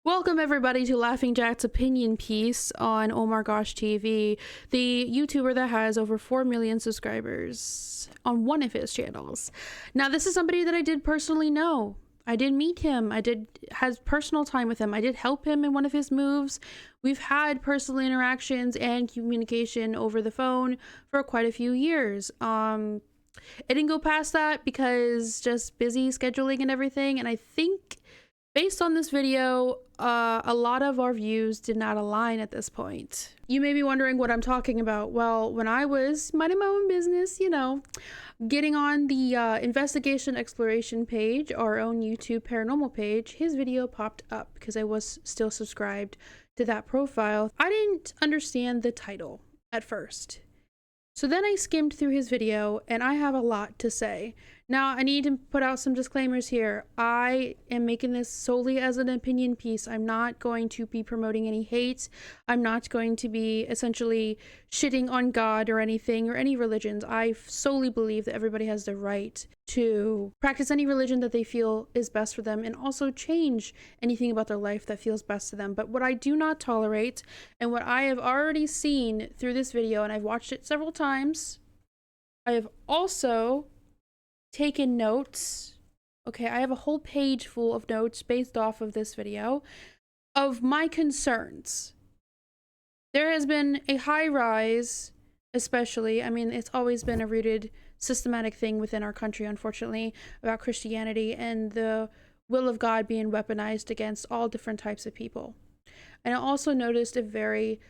Welcome everybody to Laughing Jack's opinion piece on Omargoshtv, the YouTuber that has over 4 million subscribers on one of his channels. Now, this is somebody that I did personally know. I did meet him. I had personal time with him. I did help him in one of his moves. We've had personal interactions and communication over the phone for quite a few years. It didn't go past that because just busy scheduling and everything, and I think based on this video, a lot of our views did not align at this point. You may be wondering what I'm talking about. Well, when I was minding my own business, getting on the investigation exploration page, our own YouTube paranormal page, his video popped up because I was still subscribed to that profile. I didn't understand the title at first. So then I skimmed through his video and I have a lot to say. Now, I need to put out some disclaimers here. I am making this solely as an opinion piece. I'm not going to be promoting any hate. I'm not going to be essentially shitting on God or anything or any religions. I solely believe that everybody has the right to practice any religion that they feel is best for them and also change anything about their life that feels best to them. But what I do not tolerate, and what I have already seen through this video, and I've watched it several times, I have also taken notes. Okay, I have a whole page full of notes based off of this video of my concerns. There has been a high rise, especially, I mean, it's always been a rooted systematic thing within our country, unfortunately, about Christianity and the will of God being weaponized against all different types of people. And I also noticed a very,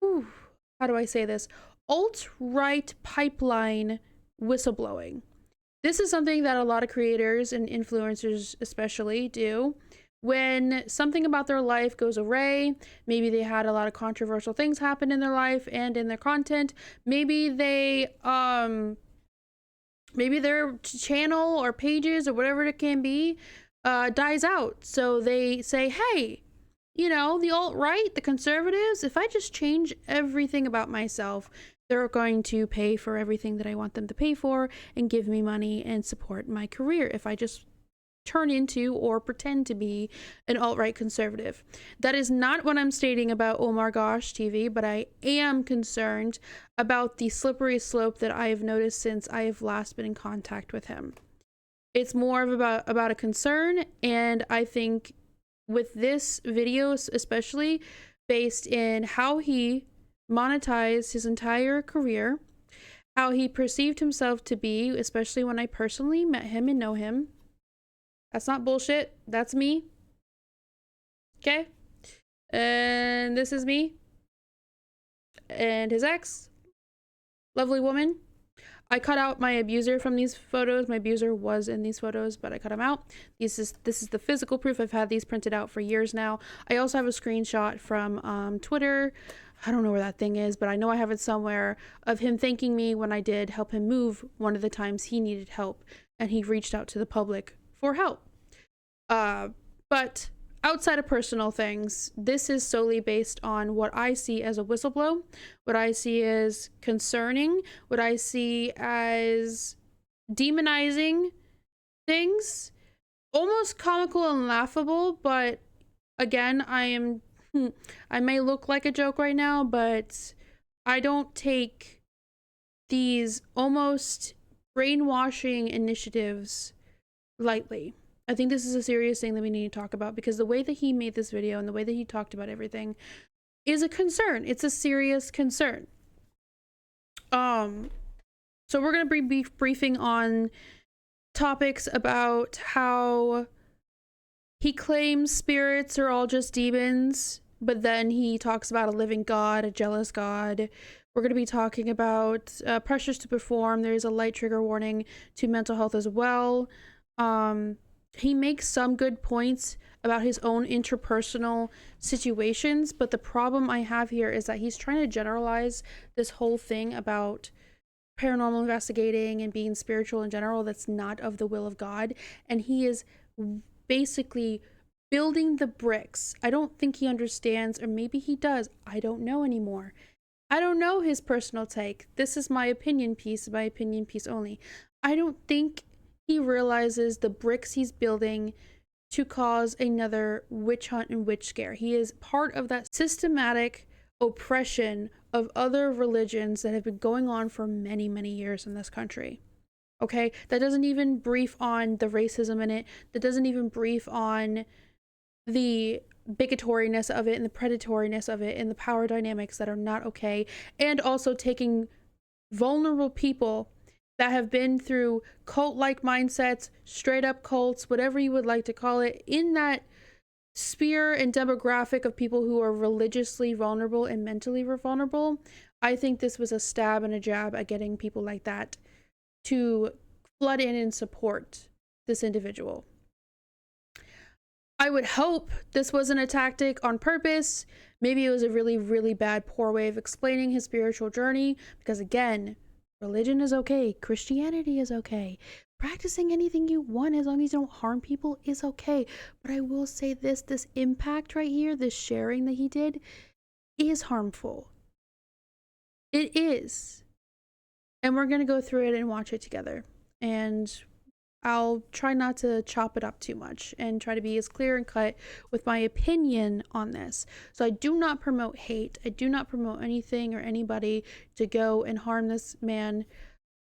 how do I say this, alt-right pipeline whistleblowing. This is something that a lot of creators and influencers especially do. When something about their life goes awry, maybe they had a lot of controversial things happen in their life and in their content, maybe they maybe their channel or pages or whatever it can be dies out. So they say, hey, the alt-right, the conservatives, if I just change everything about myself, they're going to pay for everything that I want them to pay for and give me money and support my career if I just turn into or pretend to be an alt-right conservative. That is not what I'm stating about Omargoshtv, but I am concerned about the slippery slope that I have noticed since I have last been in contact with him. It's more of about a concern, and I think with this video, especially based in how he monetized his entire career, how he perceived himself to be, especially when I personally met him and know him. That's not bullshit. That's me. Okay? And this is me. And his ex. Lovely woman. I cut out my abuser from these photos. My abuser was in these photos, but I cut him out. This is the physical proof. I've had these printed out for years now. I also have a screenshot from Twitter. I don't know where that thing is, but I know I have it somewhere, of him thanking me when I did help him move one of the times he needed help, and he reached out to the public for help. But outside of personal things, this is solely based on what I see as a whistleblow, what I see as concerning, what I see as demonizing things, almost comical and laughable. But again, I may look like a joke right now, but I don't take these almost brainwashing initiatives lightly. I think this is a serious thing that we need to talk about, because the way that he made this video and the way that he talked about everything is a concern. It's a serious concern. So we're going to be briefing on topics about how he claims spirits are all just demons, but then he talks about a living God, a jealous God. We're going to be talking about pressures to perform. There's a light trigger warning to mental health as well. He makes some good points about his own interpersonal situations, but the problem I have here is that he's trying to generalize this whole thing about paranormal investigating and being spiritual in general that's not of the will of God, and he is basically building the bricks. I don't think he understands, or maybe he does. I don't know anymore. I don't know his personal take. This is my opinion piece only. I don't think he realizes the bricks he's building to cause another witch hunt and witch scare. He is part of that systematic oppression of other religions that have been going on for many, many years in this country. Okay? That doesn't even brief on the racism in it. That doesn't even brief on the bigotriness of it and the predatoriness of it and the power dynamics that are not okay. And also taking vulnerable people that have been through cult-like mindsets, straight up cults, whatever you would like to call it, in that sphere and demographic of people who are religiously vulnerable and mentally vulnerable. I think this was a stab and a jab at getting people like that to flood in and support this individual. I would hope this wasn't a tactic on purpose. Maybe it was a really, really bad, poor way of explaining his spiritual journey, because again, religion is okay. Christianity is okay. Practicing anything you want as long as you don't harm people is okay. But I will say this impact right here, this sharing that he did, is harmful. It is. And we're going to go through it and watch it together. And I'll try not to chop it up too much and try to be as clear and cut with my opinion on this. So I do not promote hate. I do not promote anything or anybody to go and harm this man.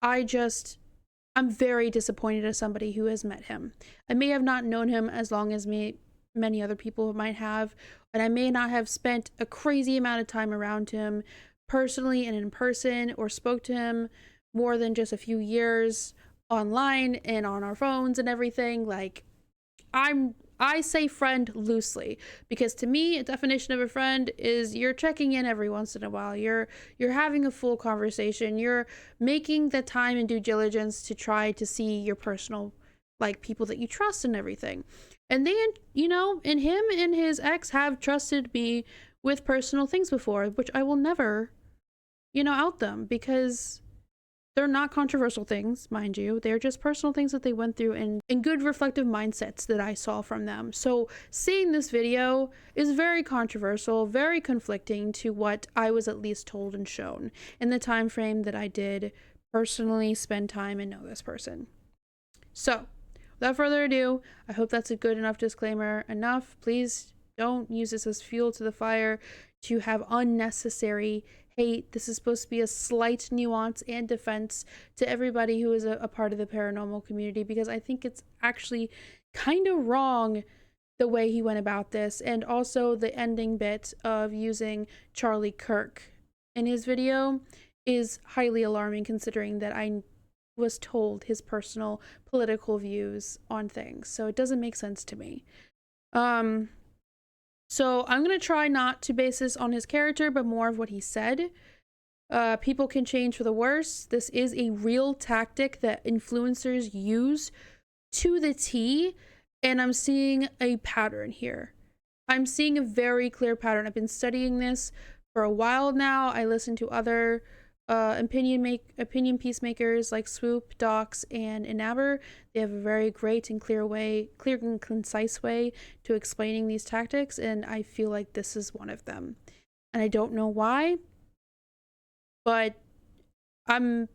I'm very disappointed as somebody who has met him. I may have not known him as long as many other people might have, and I may not have spent a crazy amount of time around him personally and in person, or spoke to him more than just a few years online and on our phones and everything. Like, I say friend loosely, because to me, a definition of a friend is you're checking in every once in a while. You're having a full conversation. You're making the time and due diligence to try to see your personal, like, people that you trust and everything. And they, and him and his ex have trusted me with personal things before, which I will never, out them, because they're not controversial things, mind you. They're just personal things that they went through and good reflective mindsets that I saw from them. So seeing this video is very controversial, very conflicting to what I was at least told and shown in the time frame that I did personally spend time and know this person. So without further ado, I hope that's a good enough disclaimer. Enough. Please don't use this as fuel to the fire to have unnecessary hate. This is supposed to be a slight nuance and defense to everybody who is a part of the paranormal community, because I think it's actually kind of wrong the way he went about this, and also the ending bit of using Charlie Kirk in his video is highly alarming, considering that I was told his personal political views on things. So it doesn't make sense to me. So I'm going to try not to base this on his character, but more of what he said. People can change for the worse. This is a real tactic that influencers use to the T, and I'm seeing a pattern here. I'm seeing a very clear pattern. I've been studying this for a while now. I listen to other opinion peacemakers like Swoop, Docs, and Inaber. They have a very great and clear and concise way to explaining these tactics, and I feel like this is one of them. And I don't know why, but I'm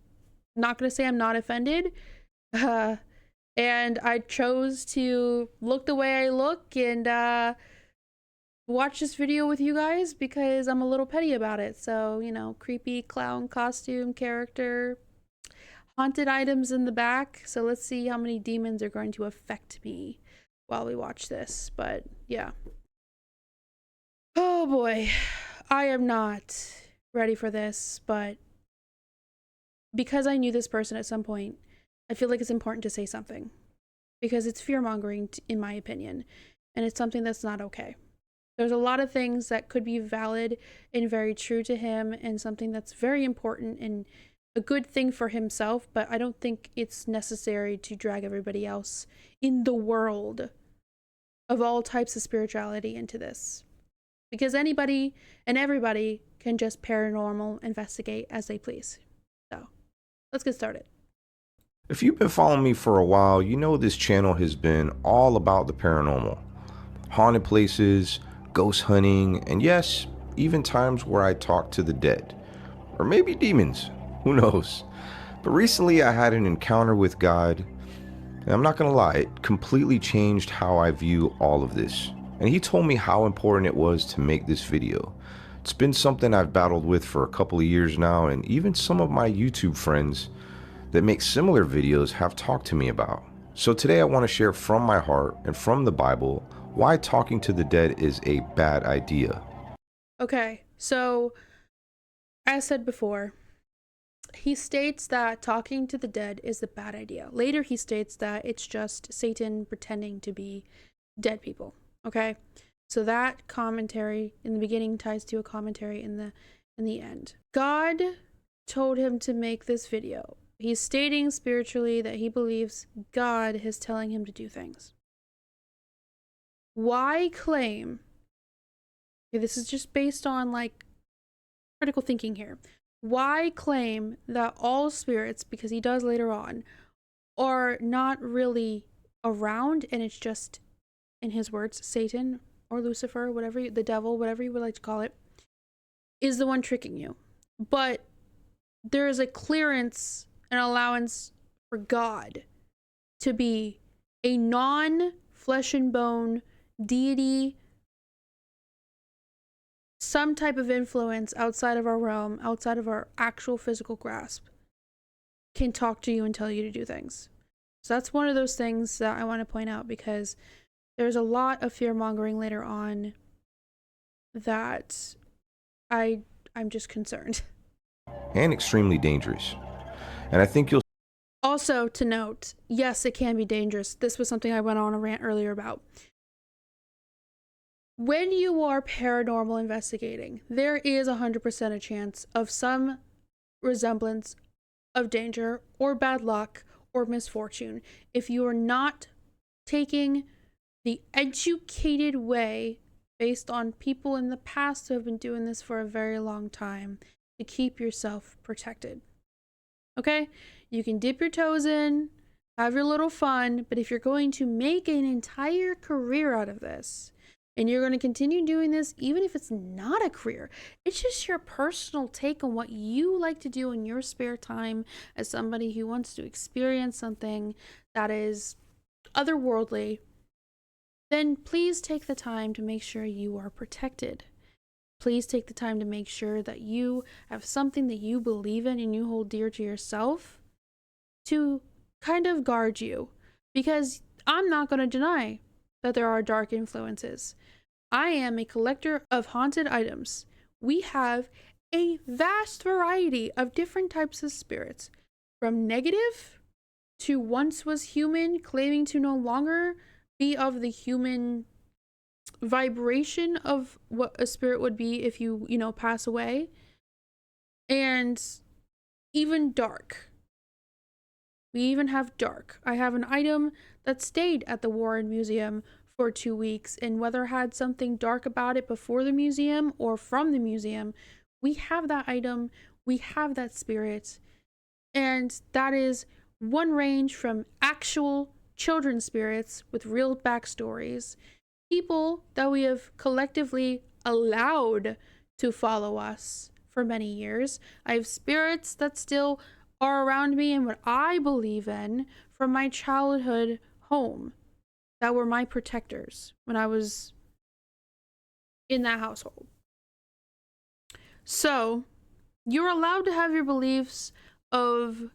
not going to say I'm not offended. And I chose to look the way I look and watch this video with you guys because I'm a little petty about it. So, creepy clown costume character, haunted items in the back. So let's see how many demons are going to affect me while we watch this. But yeah. Oh boy, I am not ready for this, but because I knew this person at some point, I feel like it's important to say something, because it's fear-mongering in my opinion, and it's something that's not okay. There's a lot of things that could be valid and very true to him, and something that's very important and a good thing for himself, but I don't think it's necessary to drag everybody else in the world of all types of spirituality into this. Because anybody and everybody can just paranormal investigate as they please. So, let's get started. If you've been following me for a while, you know this channel has been all about the paranormal. Haunted places, ghost hunting, and yes, even times where I talk to the dead. Or maybe demons, who knows. But recently I had an encounter with God, And I'm not gonna lie, it completely changed how I view all of this. And he told me how important it was to make this video. It's been something I've battled with for a couple of years now, and even some of my YouTube friends that make similar videos have talked to me about. So today I want to share from my heart and from the Bible why talking to the dead is a bad idea. Okay, so as said before, he states that talking to the dead is a bad idea. Later he states that it's just Satan pretending to be dead people. Okay? So that commentary in the beginning ties to a commentary in the end. God told him to make this video. He's stating spiritually that he believes God is telling him to do things. Why claim, okay, this is just based on like critical thinking here. Why claim that all spirits, because he does later on, are not really around and it's just, in his words, Satan or Lucifer, whatever, the devil, whatever you would like to call it, is the one tricking you. But there is a clearance and allowance for God to be a non-flesh and bone deity, some type of influence outside of our realm, outside of our actual physical grasp, can talk to you and tell you to do things. So that's one of those things that I want to point out, because there's a lot of fear mongering later on that I'm just concerned. And extremely dangerous. And I think you'll Also to note, yes, it can be dangerous. This was something I went on a rant earlier about. When you are paranormal investigating, there is 100% a chance of some resemblance of danger or bad luck or misfortune if you are not taking the educated way based on people in the past who have been doing this for a very long time to keep yourself protected. Okay? You can dip your toes in, have your little fun, but if you're going to make an entire career out of this, and you're going to continue doing this, even if it's not a career, it's just your personal take on what you like to do in your spare time as somebody who wants to experience something that is otherworldly, then please take the time to make sure you are protected. Please take the time to make sure that you have something that you believe in and you hold dear to yourself to kind of guard you. Because I'm not going to deny that there are dark influences. I am a collector of haunted items. We have a vast variety of different types of spirits, from negative to once was human, claiming to no longer be of the human vibration of what a spirit would be if you pass away, and even dark. We even have dark. I have an item that stayed at the Warren Museum for 2 weeks, and whether it had something dark about it before the museum or from the museum, we have that item, we have that spirit, and that is one range from actual children's spirits with real backstories, people that we have collectively allowed to follow us for many years. I have spirits that still are around me and what I believe in from my childhood home that were my protectors when I was in that household. So you're allowed to have your beliefs of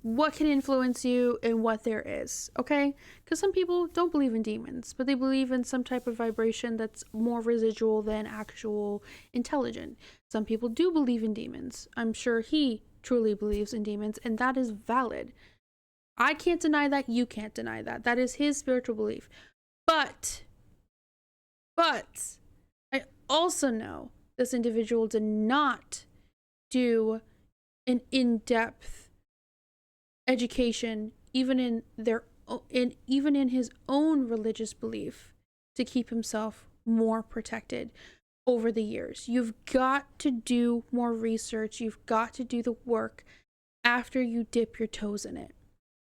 what can influence you and what there is, okay? Because some people don't believe in demons, but they believe in some type of vibration that's more residual than actual intelligent. Some people do believe in demons. I'm sure he truly believes in demons, and that is valid. I can't deny that. You can't deny that. That is his spiritual belief. But I also know this individual did not do an in-depth education, even in his own religious belief, to keep himself more protected over the years. You've got to do more research. You've got to do the work after you dip your toes in it.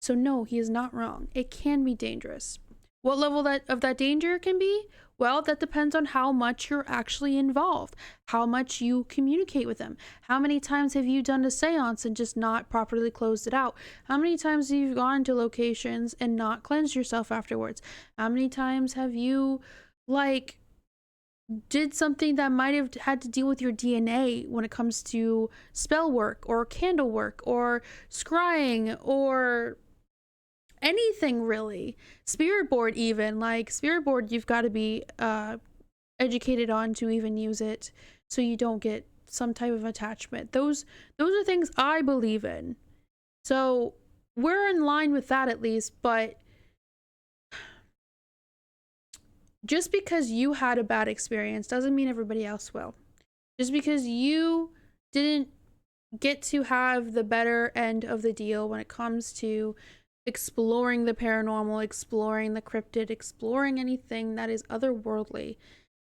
So no, he is not wrong. It can be dangerous. What level of that danger can be? Well, that depends on how much you're actually involved, how much you communicate with them. How many times have you done a seance and just not properly closed it out? How many times have you gone to locations and not cleansed yourself afterwards? How many times have you, like, did something that might have had to deal with your DNA when it comes to spell work or candle work or scrying or anything really? Spirit board, even, like spirit board, you've got to be educated on to even use it, so you don't get some type of attachment. Those are things I believe in, so we're in line with that at least. But just because you had a bad experience doesn't mean everybody else will. Just because you didn't get to have the better end of the deal when it comes to exploring the paranormal, exploring the cryptid, exploring anything that is otherworldly,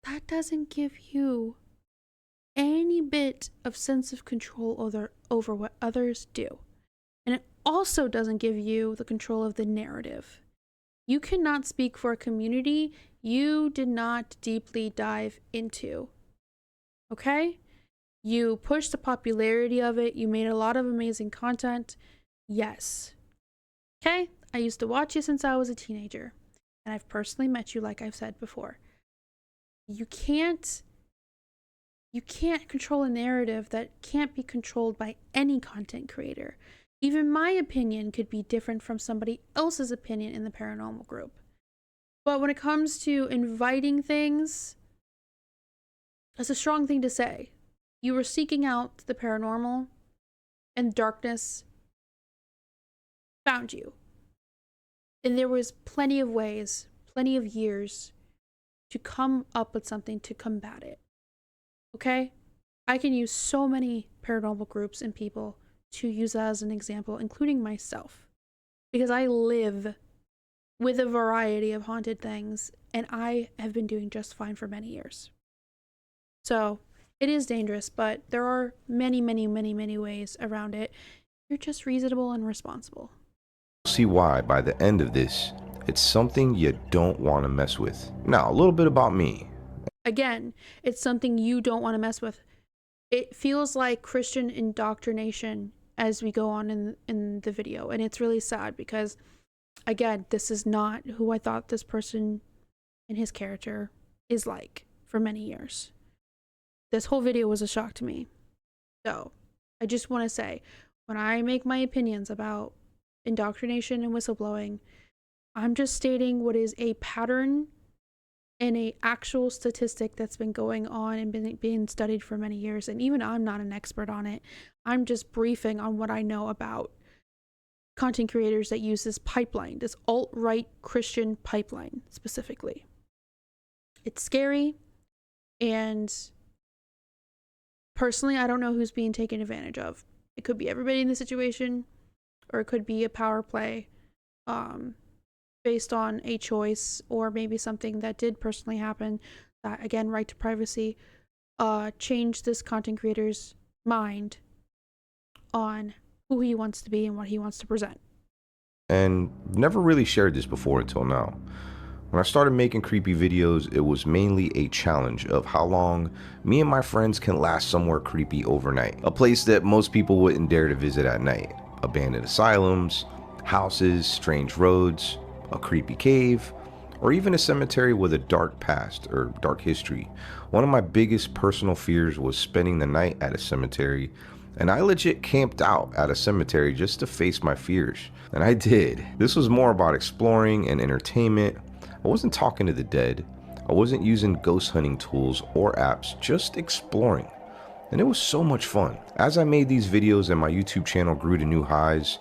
that doesn't give you any bit of sense of control over what others do. And it also doesn't give you the control of the narrative. You cannot speak for a community you did not deeply dive into. Okay? You pushed the popularity of it. You made a lot of amazing content. Yes. Okay? I used to watch you since I was a teenager. And I've personally met you, like I've said before. You can't control a narrative that can't be controlled by any content creator. Even my opinion could be different from somebody else's opinion in the paranormal group. But when it comes to inviting things, that's a strong thing to say. You were seeking out the paranormal, and darkness found you. And there was plenty of ways, plenty of years to come up with something to combat it. Okay? I can use so many paranormal groups and people to use as an example, including myself, because I live with a variety of haunted things, and I have been doing just fine for many years. So it is dangerous, but there are many, many, many, many ways around it. You're just reasonable and responsible. See why by the end of this, it's something you don't want to mess with. Now, a little bit about me. Again, it's something you don't want to mess with. It feels like Christian indoctrination as we go on in the video, and it's really sad because, again, this is not who I thought this person and his character is like for many years. This whole video was a shock to me. So I just want to say, when I make my opinions about indoctrination and whistleblowing, I'm just stating what is a pattern and a actual statistic that's been going on and being studied for many years. And even I'm not an expert on it. I'm just briefing on what I know about content creators that use this pipeline, this alt-right Christian pipeline specifically. It's scary, and personally, I don't know who's being taken advantage of. It could be everybody in the situation, or it could be a power play based on a choice, or maybe something that did personally happen that, again, right to privacy, changed this content creator's mind on who he wants to be and what he wants to present. And never really shared this before until now. When I started making creepy videos, it was mainly a challenge of how long me and my friends can last somewhere creepy overnight. A place that most people wouldn't dare to visit at night. Abandoned asylums, houses, strange roads, a creepy cave, or even a cemetery with a dark past or dark history. One of my biggest personal fears was spending the night at a cemetery, and I legit camped out at a cemetery just to face my fears. And I did. This was more about exploring and entertainment. I wasn't talking to the dead. I wasn't using ghost hunting tools or apps, just exploring. And it was so much fun. As I made these videos and my YouTube channel grew to new highs,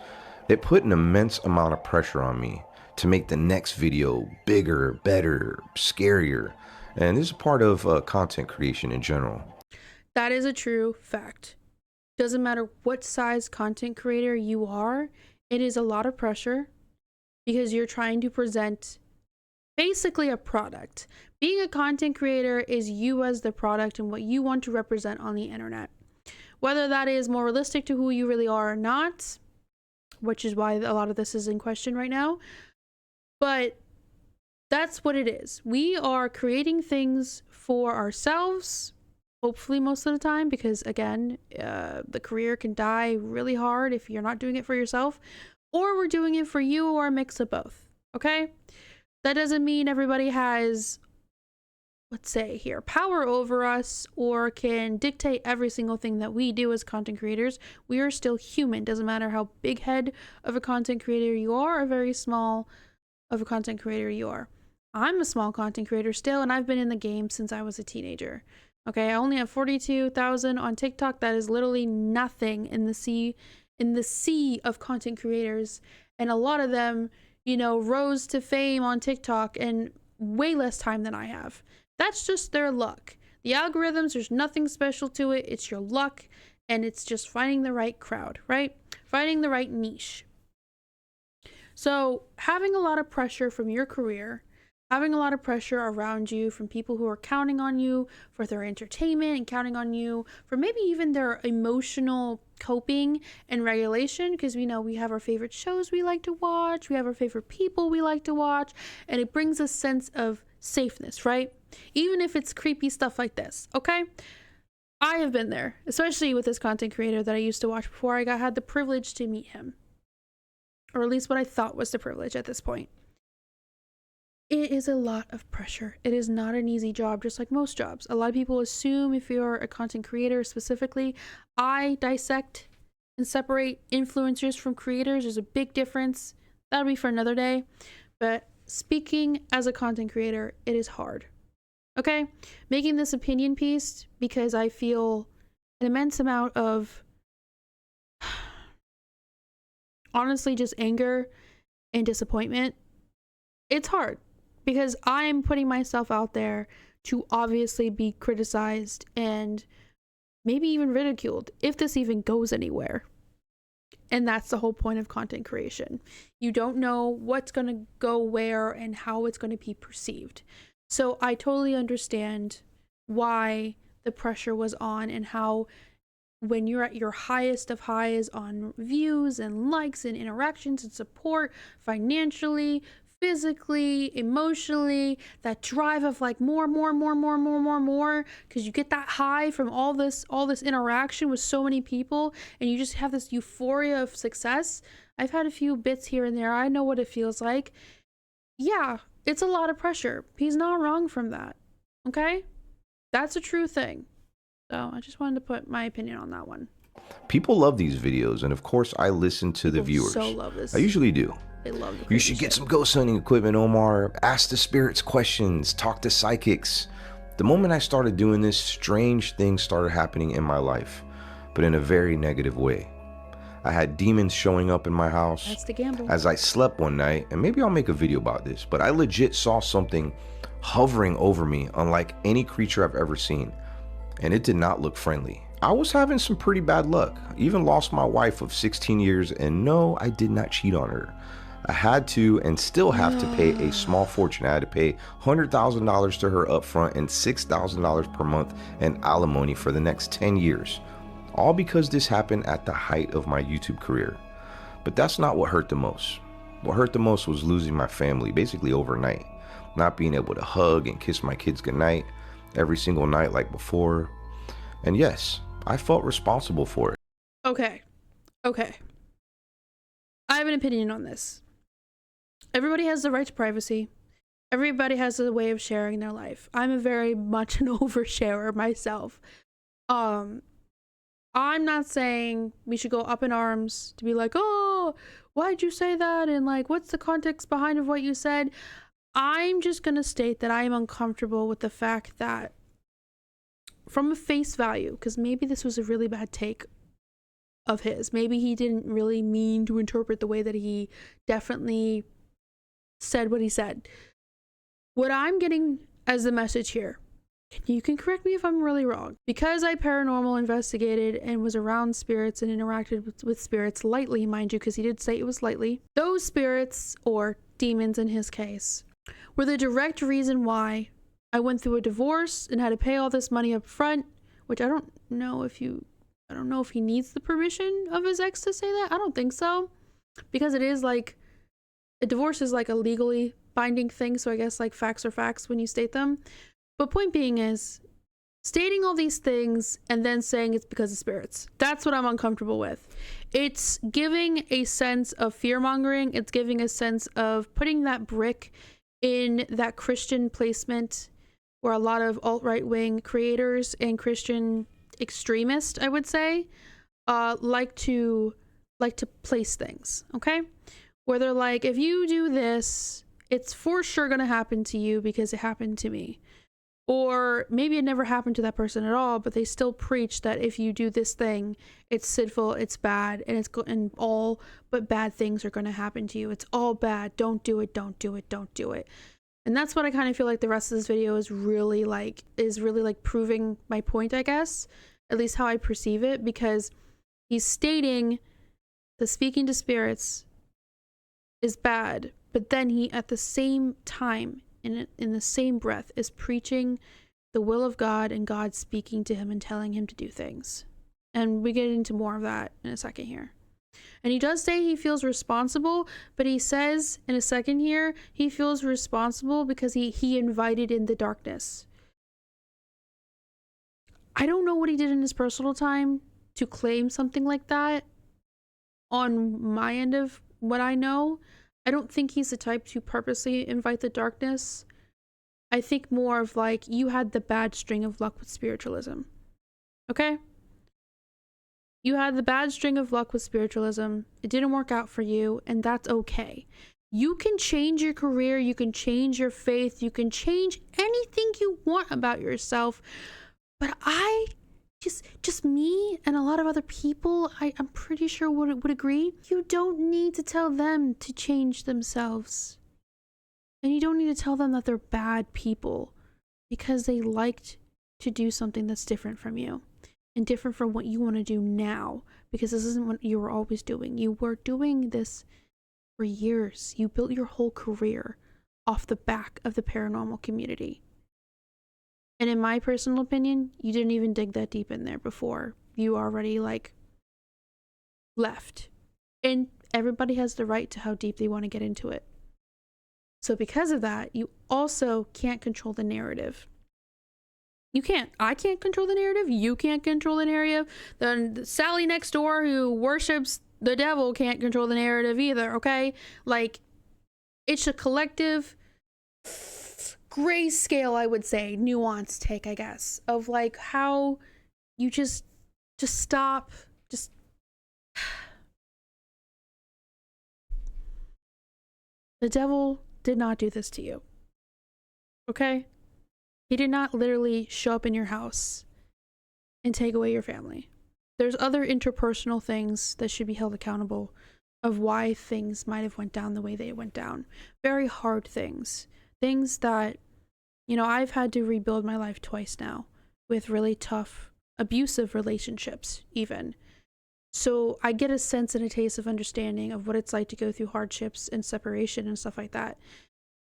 it put an immense amount of pressure on me to make the next video bigger, better, scarier. And this is part of content creation in general. That is a true fact. Doesn't matter what size content creator you are, it is a lot of pressure because you're trying to present basically a product. Being a content creator is you as the product and what you want to represent on the internet. Whether that is more realistic to who you really are or not, which is why a lot of this is in question right now. But That's what it is. We are creating things for ourselves, hopefully most of the time, because again, the career can die really hard if you're not doing it for yourself, or we're doing it for you, or a mix of both. Okay? That doesn't mean everybody has, let's say here, power over us or can dictate every single thing that we do as content creators. We are still human. Doesn't matter how big head of a content creator you are or very small of a content creator you are. I'm a small content creator still, and I've been in the game since I was a teenager. Okay, I only have 42,000 on TikTok. That is literally nothing in the sea of content creators, and a lot of them, you know, rose to fame on TikTok in way less time than I have. That's just their luck. The algorithms, there's nothing special to it. It's your luck, and it's just finding the right crowd, right? Finding the right niche. So having a lot of pressure from your career, having a lot of pressure around you from people who are counting on you for their entertainment and counting on you for maybe even their emotional coping and regulation, because we know we have our favorite shows we like to watch, we have our favorite people we like to watch, and it brings a sense of safeness, right? Even if it's creepy stuff like this, okay? I have been there, especially with this content creator that I used to watch before I had the privilege to meet him. Or at least what I thought was the privilege at this point. It is a lot of pressure. It is not an easy job, just like most jobs. A lot of people assume if you're a content creator specifically, I dissect and separate influencers from creators. There's a big difference. That'll be for another day. But speaking as a content creator, it is hard. Okay? Making this opinion piece because I feel an immense amount of honestly just anger and disappointment. It's hard because I'm putting myself out there to obviously be criticized and maybe even ridiculed if this even goes anywhere. And that's the whole point of content creation. You don't know what's going to go where and how it's going to be perceived. So I totally understand why the pressure was on and how when you're at your highest of highs on views and likes and interactions and support financially, physically, emotionally, that drive of like more, because you get that high from all this interaction with so many people and you just have this euphoria of success. I've had a few bits here and there. I know what it feels like. Yeah, it's a lot of pressure. He's not wrong from that. Okay? That's a true thing. So I just wanted to put my opinion on that one. People love these videos, and of course I listen to the viewers. So love this. I usually do. They love the You should get some ghost hunting equipment, Omar. Ask the spirits questions. Talk to psychics. The moment I started doing this, strange things started happening in my life, but in a very negative way. I had demons showing up in my house. That's the gamble. As I slept one night, and maybe I'll make a video about this, but I legit saw something hovering over me unlike any creature I've ever seen, and it did not look friendly. I was having some pretty bad luck. I even lost my wife of 16 years, and no, I did not cheat on her. I had to and still have to pay a small fortune. I had to pay $100,000 to her up front and $6,000 per month in alimony for the next 10 years. All because this happened at the height of my YouTube career. But that's not what hurt the most. What hurt the most was losing my family basically overnight. Not being able to hug and kiss my kids goodnight every single night like before. And yes, I felt responsible for it. Okay. I have an opinion on this. Everybody has the right to privacy. Everybody has a way of sharing their life. I'm a very much an oversharer myself. I'm not saying we should go up in arms to be like, oh, why'd you say that? And like, what's the context behind of what you said? I'm just going to state that I am uncomfortable with the fact that from a face value, because maybe this was a really bad take of his. Maybe he didn't really mean to interpret the way that he definitely said what he said. What I'm getting as the message here, you can correct me if I'm really wrong, because I paranormal investigated and was around spirits and interacted with spirits lightly, mind you, because he did say it was lightly. Those spirits, or demons in his case, were the direct reason why I went through a divorce and had to pay all this money up front, which I don't know if he needs the permission of his ex to say that. I don't think so, because it is like, a divorce is like a legally binding thing, so I guess like facts are facts when you state them. But point being is, stating all these things and then saying it's because of spirits. That's what I'm uncomfortable with. It's giving a sense of fear-mongering. It's giving a sense of putting that brick in that Christian placement where a lot of alt-right-wing creators and Christian extremists, I would say, like to place things, okay? Where they're like, if you do this, it's for sure gonna happen to you because it happened to me. Or maybe it never happened to that person at all, but they still preach that if you do this thing, it's sinful, it's bad, and all but bad things are going to happen to you. It's all bad. Don't do it. Don't do it. Don't do it. And that's what I kind of feel like the rest of this video is really like proving my point, I guess, at least how I perceive it, because he's stating that speaking to spirits is bad, but then he at the same time, in the same breath, is preaching the will of God and God speaking to him and telling him to do things. And we get into more of that in a second here. And he does say he feels responsible, but he says in a second here, he feels responsible because he invited in the darkness. I don't know what he did in his personal time to claim something like that on my end of what I know. I don't think he's the type to purposely invite the darkness. I think more of like, you had the bad string of luck with spiritualism. Okay? You had the bad string of luck with spiritualism. It didn't work out for you, and that's okay. You can change your career, you can change your faith, you can change anything you want about yourself. But just me and a lot of other people, I'm pretty sure would agree, you don't need to tell them to change themselves. And you don't need to tell them that they're bad people because they liked to do something that's different from you and different from what you want to do now, because this isn't what you were always doing. You were doing this for years. You built your whole career off the back of the paranormal community. And in my personal opinion, you didn't even dig that deep in there before you already like left. And everybody has the right to how deep they want to get into it. So because of that, you also can't control the narrative. You can't. I can't control the narrative. You can't control the narrative. Then Sally next door who worships the devil can't control the narrative either, okay? Like, it's a collective grayscale, I would say, nuanced take, I guess, of like how you just stop, the devil did not do this to you, okay? He did not literally show up in your house and take away your family. There's other interpersonal things that should be held accountable of why things might have went down the way they went down. Very hard things. Things that, you know, I've had to rebuild my life twice now with really tough, abusive relationships even. So I get a sense and a taste of understanding of what it's like to go through hardships and separation and stuff like that.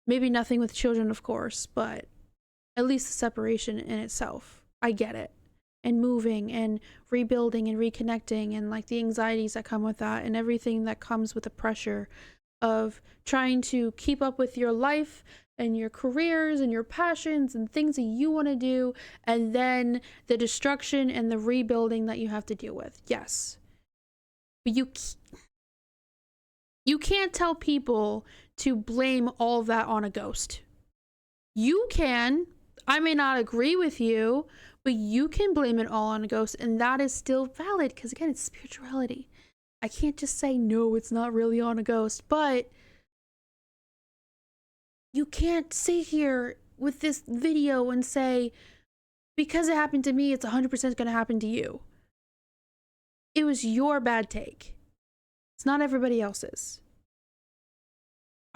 Maybe nothing with children, of course, but at least the separation in itself. I get it. And moving and rebuilding and reconnecting and like the anxieties that come with that and everything that comes with the pressure of trying to keep up with your life and your careers and your passions and things that you want to do, and then the destruction and the rebuilding that you have to deal with. Yes. But you can't tell people to blame all of that on a ghost. You can. I may not agree with you, but you can blame it all on a ghost, and that is still valid because, again, it's spirituality. I can't just say, no, it's not really on a ghost, but you can't sit here with this video and say, because it happened to me, it's 100% going to happen to you. It was your bad take. It's not everybody else's.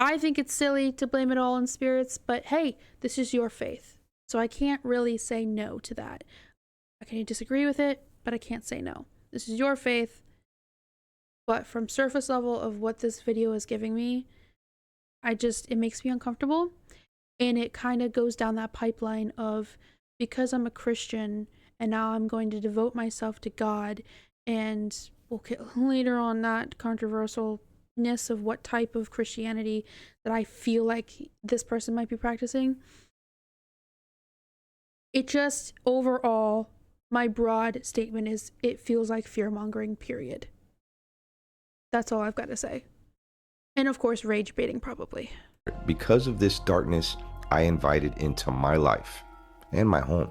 I think it's silly to blame it all on spirits, but hey, this is your faith. So I can't really say no to that. I can disagree with it, but I can't say no. This is your faith. But from surface level of what this video is giving me, it makes me uncomfortable. And it kind of goes down that pipeline of, because I'm a Christian and now I'm going to devote myself to God, and we'll get later on that controversial of what type of Christianity that I feel like this person might be practicing. It just, overall, my broad statement is it feels like fear-mongering, period. That's all I've got to say. And of course, rage baiting, probably. Because of this darkness I invited into my life and my home.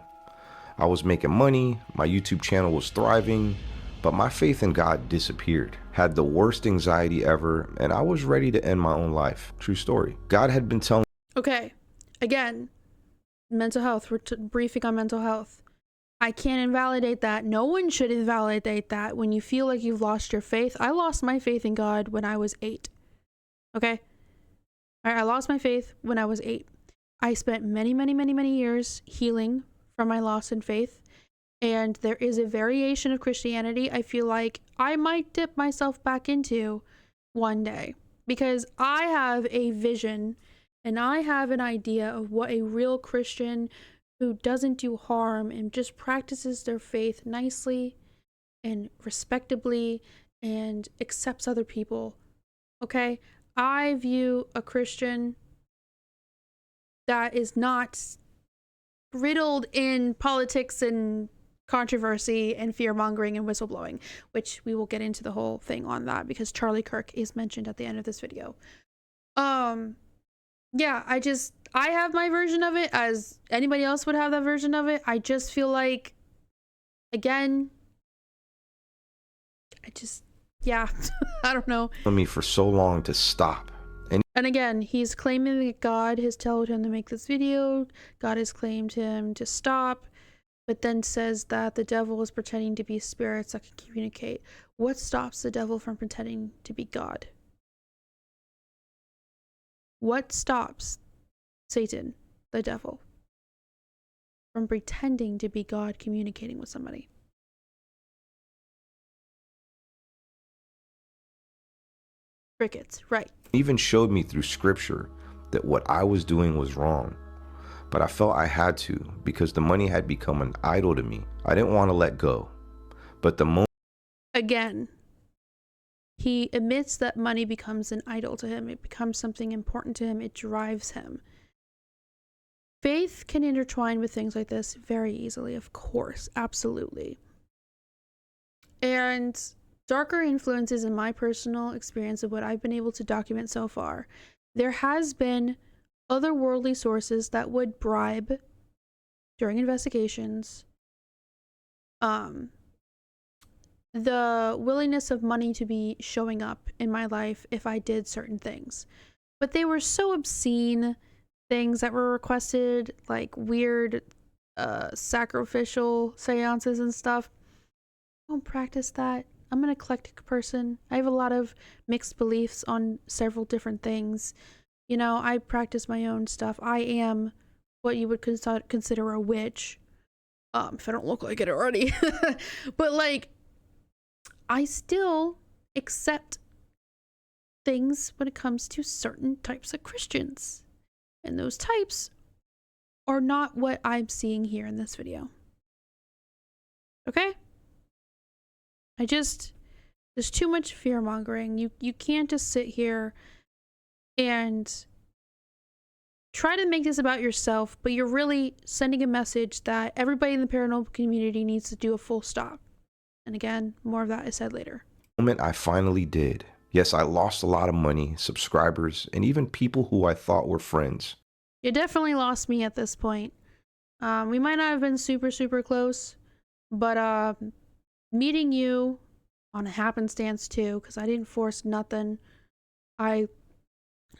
I was making money, my YouTube channel was thriving, but my faith in God disappeared. Had the worst anxiety ever, and I was ready to end my own life. True story. God had been telling... Okay, again, mental health. We're briefing on mental health. I can't invalidate that. No one should invalidate that when you feel like you've lost your faith. I lost my faith in God when I was 8. Okay? I lost my faith when I was 8. I spent many years healing from my loss in faith. And there is a variation of Christianity I feel like I might dip myself back into one day. Because I have a vision and I have an idea of what a real Christian who doesn't do harm and just practices their faith nicely and respectably and accepts other people. Okay? I view a Christian that is not riddled in politics and controversy and fear-mongering and whistleblowing, which we will get into the whole thing on that because Charlie Kirk is mentioned at the end of this video. Yeah, I have my version of it, as anybody else would have that version of it. I just feel like, again, yeah, I don't know. me for so long to stop. And again, he's claiming that God has told him to make this video. God has claimed him to stop, but then says that the devil is pretending to be spirits that can communicate. What stops the devil from pretending to be God? What stops Satan, the devil, from pretending to be God communicating with somebody? Crickets, right. Even showed me through scripture that what I was doing was wrong. But I felt I had to because the money had become an idol to me. I didn't want to let go. But the moment... Again, he admits that money becomes an idol to him. It becomes something important to him. It drives him. Faith can intertwine with things like this very easily, of course, absolutely. And darker influences in my personal experience of what I've been able to document so far, there has been otherworldly sources that would bribe during investigations the willingness of money to be showing up in my life if I did certain things. But they were so obscene things that were requested, like weird sacrificial seances and stuff. I don't practice that. I'm an eclectic person. I have a lot of mixed beliefs on several different things. You know, I practice my own stuff. I am what you would consider a witch. If I don't look like it already. But like, I still accept things when it comes to certain types of Christians. And those types are not what I'm seeing here in this video. Okay? There's too much fear mongering. You can't just sit here and try to make this about yourself, but you're really sending a message that everybody in the paranormal community needs to do a full stop. And again, more of that is said later. The moment I finally did, yes, I lost a lot of money, subscribers, and even people who I thought were friends. You definitely lost me at this point. We might not have been super close, but meeting you on a happenstance too, because I didn't force nothing. It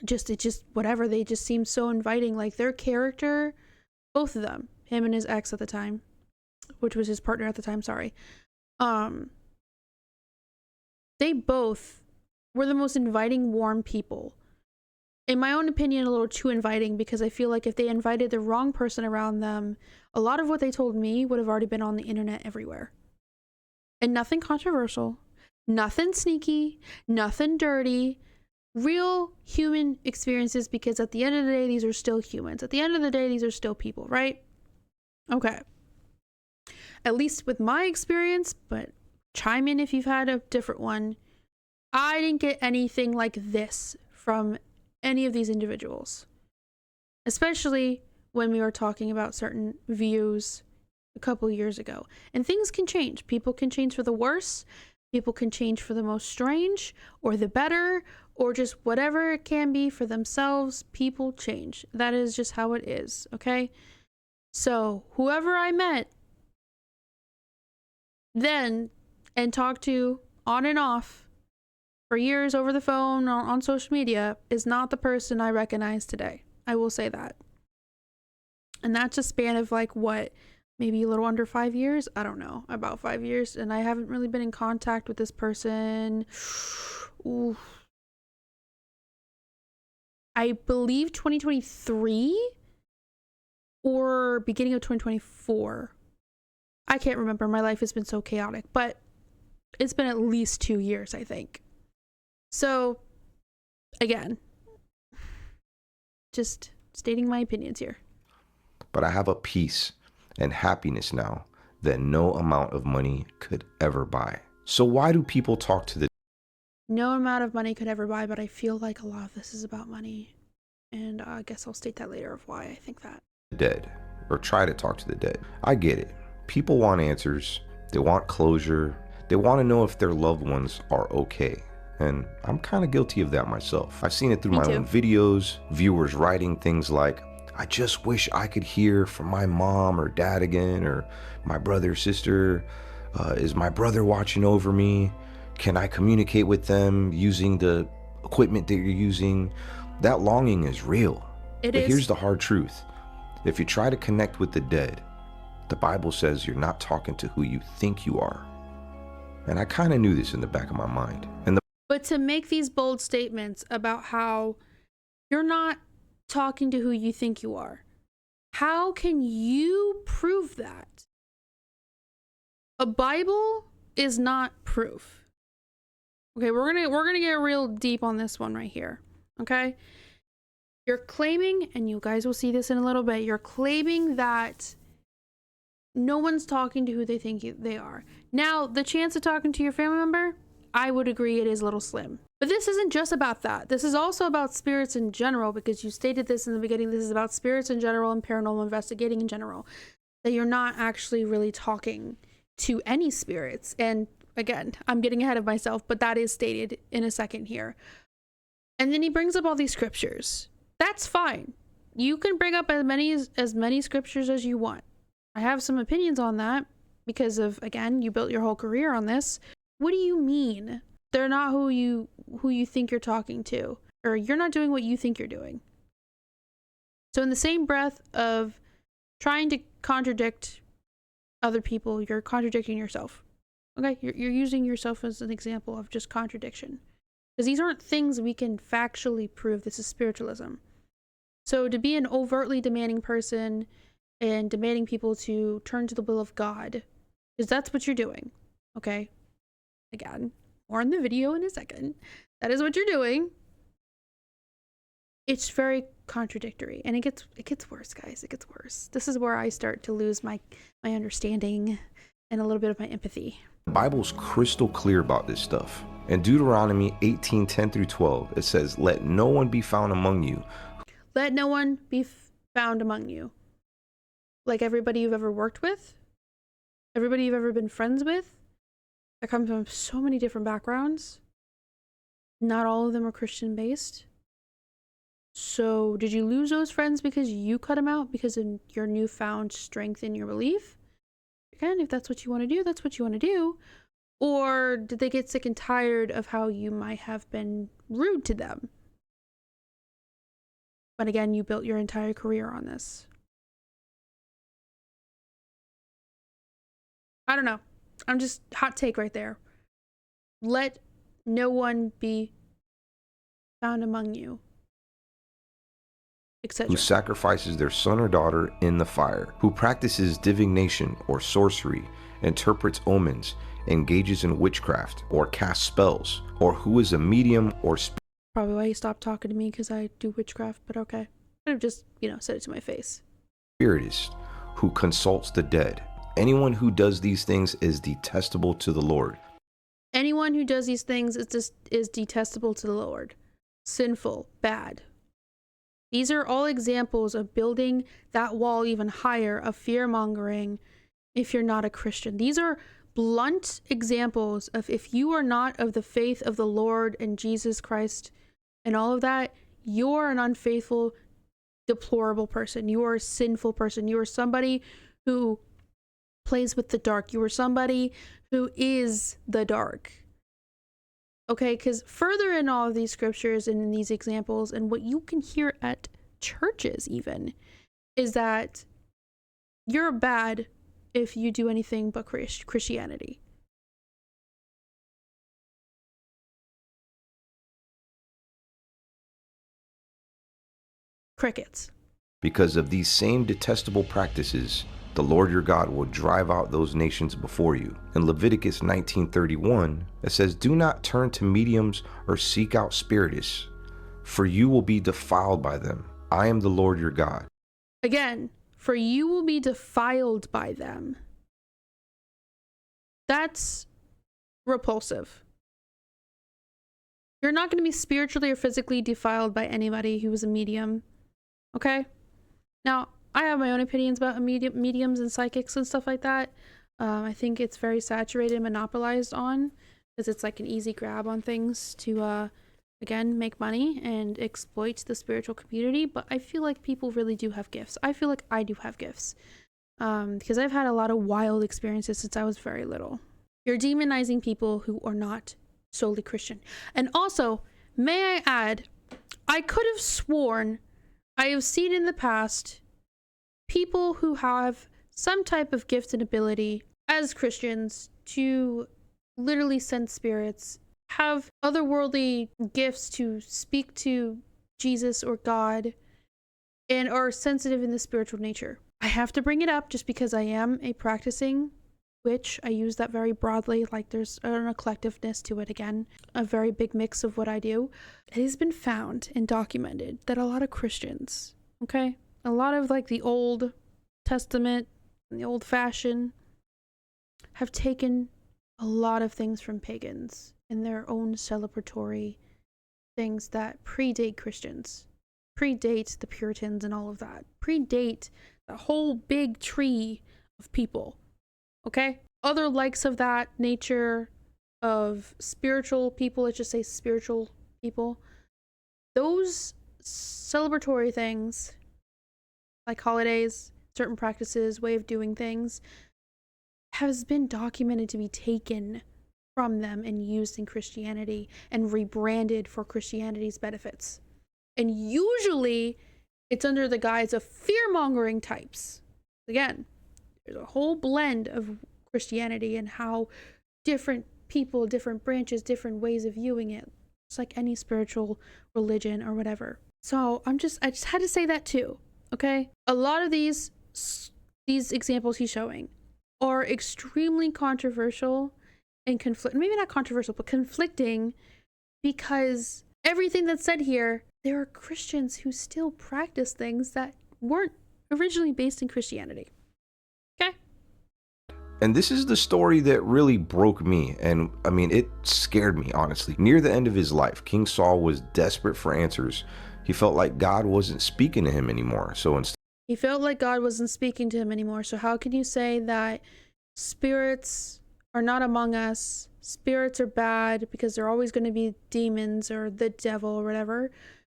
just whatever, they just seemed so inviting. Like their character, both of them, him and his ex at the time, which was his partner at the time, sorry. They both were the most inviting, warm people. In my own opinion, a little too inviting, because I feel like if they invited the wrong person around them, a lot of what they told me would have already been on the internet everywhere. And nothing controversial, nothing sneaky, nothing dirty, real human experiences, because at the end of the day, these are still humans. At the end of the day, these are still people, right? Okay. At least with my experience, but chime in if you've had a different one. I didn't get anything like this from any of these individuals, especially when we were talking about certain views a couple years ago. And things can change. People can change for the worse. People can change for the most strange or the better or just whatever it can be for themselves. People change. That is just how it is, okay? So whoever I met then and talked to on and off for years over the phone or on social media is not the person I recognize today. I will say that. And that's a span of like what, maybe a little under 5 years? I don't know, about 5 years. And I haven't really been in contact with this person. Ooh. I believe 2023 or beginning of 2024. I can't remember. My life has been so chaotic, but it's been at least 2 years, I think. So, again, just stating my opinions here. But I have a peace and happiness now that no amount of money could ever buy. So why do people talk to the No amount of money could ever buy, but I feel like a lot of this is about money. And I guess I'll state that later of why I think that. dead, or try to talk to the dead? I get it. People want answers. They want closure. They want to know if their loved ones are okay. And I'm kind of guilty of that myself. I've seen it through my own videos, viewers writing things like, I just wish I could hear from my mom or dad again, or my brother or sister. Is my brother watching over me? Can I communicate with them using the equipment that you're using? That longing is real. But here's the hard truth. If you try to connect with the dead, the Bible says you're not talking to who you think you are. And I kind of knew this in the back of my mind. But to make these bold statements about how you're not talking to who you think you are, how can you prove that? A Bible is not proof. Okay, we're gonna get real deep on this one right here. Okay, you're claiming, and you guys will see this in a little bit, you're claiming that no one's talking to who they think they are. Now, the chance of talking to your family member, I would agree it is a little slim. But this isn't just about that. This is also about spirits in general, because you stated this in the beginning. This is about spirits in general and paranormal investigating in general. That you're not actually really talking to any spirits. And again, I'm getting ahead of myself, but that is stated in a second here. And then he brings up all these scriptures. That's fine. You can bring up as many scriptures as you want. I have some opinions on that because of, again, you built your whole career on this. What do you mean? They're not who you think you're talking to, or you're not doing what you think you're doing. So in the same breath of trying to contradict other people, you're contradicting yourself. Okay, you're using yourself as an example of just contradiction. Because these aren't things we can factually prove. This is spiritualism. So to be an overtly demanding person and demanding people to turn to the will of God, because that's what you're doing. Okay? Again, more in the video in a second. That is what you're doing. It's very contradictory, and it gets worse, guys. It gets worse. This is where I start to lose my understanding and a little bit of my empathy. The Bible's crystal clear about this stuff. In Deuteronomy 18:10 through 12, it says, "Let no one be found among you." Let no one be found among you. Like everybody you've ever worked with, everybody you've ever been friends with, that come from so many different backgrounds. Not all of them are Christian based. So did you lose those friends because you cut them out because of your newfound strength in your belief? Again, if that's what you want to do, that's what you want to do. Or did they get sick and tired of how you might have been rude to them? But again, you built your entire career on this. I don't know. I'm just hot take right there. Let no one be found among you, etc. Who sacrifices their son or daughter in the fire, who practices divination or sorcery, interprets omens, engages in witchcraft, or casts spells, or who is a medium or Probably why he stopped talking to me, because I do witchcraft, but okay. I have just, said it to my face. Spiritist, who consults the dead. Anyone who does these things is detestable to the Lord. Anyone who does these things is detestable to the Lord, sinful, bad. These are all examples of building that wall even higher of fear-mongering if you're not a Christian. These are blunt examples of if you are not of the faith of the Lord and Jesus Christ and all of that, you're an unfaithful, deplorable person. You are a sinful person. You are somebody who plays with the dark. You are somebody who is the dark. Okay, because further in all of these scriptures and in these examples, and what you can hear at churches even, is that you're bad if you do anything but Christianity. Crickets. Because of these same detestable practices, the Lord your God will drive out those nations before you. In Leviticus 19:31, it says, "Do not turn to mediums or seek out spiritists, for you will be defiled by them. I am the Lord your God." Again, for you will be defiled by them. That's repulsive. You're not going to be spiritually or physically defiled by anybody who is a medium. Okay? Now, I have my own opinions about mediums and psychics and stuff like that. I think it's very saturated and monopolized on, because it's like an easy grab on things to, again, make money and exploit the spiritual community. But I feel like people really do have gifts. I feel like I do have gifts, because I've had a lot of wild experiences since I was very little. You're demonizing people who are not solely Christian. And also, may I add, I could have sworn I have seen in the past people who have some type of gift and ability as Christians to literally sense spirits, have otherworldly gifts to speak to Jesus or God, and are sensitive in the spiritual nature. I have to bring it up just because I am a practicing witch. I use that very broadly, like there's an eclectiveness to it again, a very big mix of what I do. It has been found and documented that a lot of Christians, okay, a lot of like the Old Testament and the Old Fashioned have taken a lot of things from pagans in their own celebratory things that predate Christians, predate the Puritans and all of that, predate the whole big tree of people. Okay? Other likes of that nature of spiritual people, let's just say spiritual people, those celebratory things, like holidays, certain practices, way of doing things, has been documented to be taken from them and used in Christianity and rebranded for Christianity's benefits. And usually it's under the guise of fear-mongering types. Again, there's a whole blend of Christianity and how different people, different branches, different ways of viewing it. It's like any spiritual religion or whatever. So I just had to say that too, okay? A lot of these examples he's showing are extremely controversial and maybe not controversial, but conflicting, because everything that's said here, there are Christians who still practice things that weren't originally based in Christianity. Okay? And this is the story that really broke me, and I mean, it scared me, honestly. Near the end of his life, King Saul was desperate for answers. He felt like God wasn't speaking to him anymore. He felt like God wasn't speaking to him anymore. So how can you say that spirits are not among us, spirits are bad because they're always going to be demons or the devil or whatever,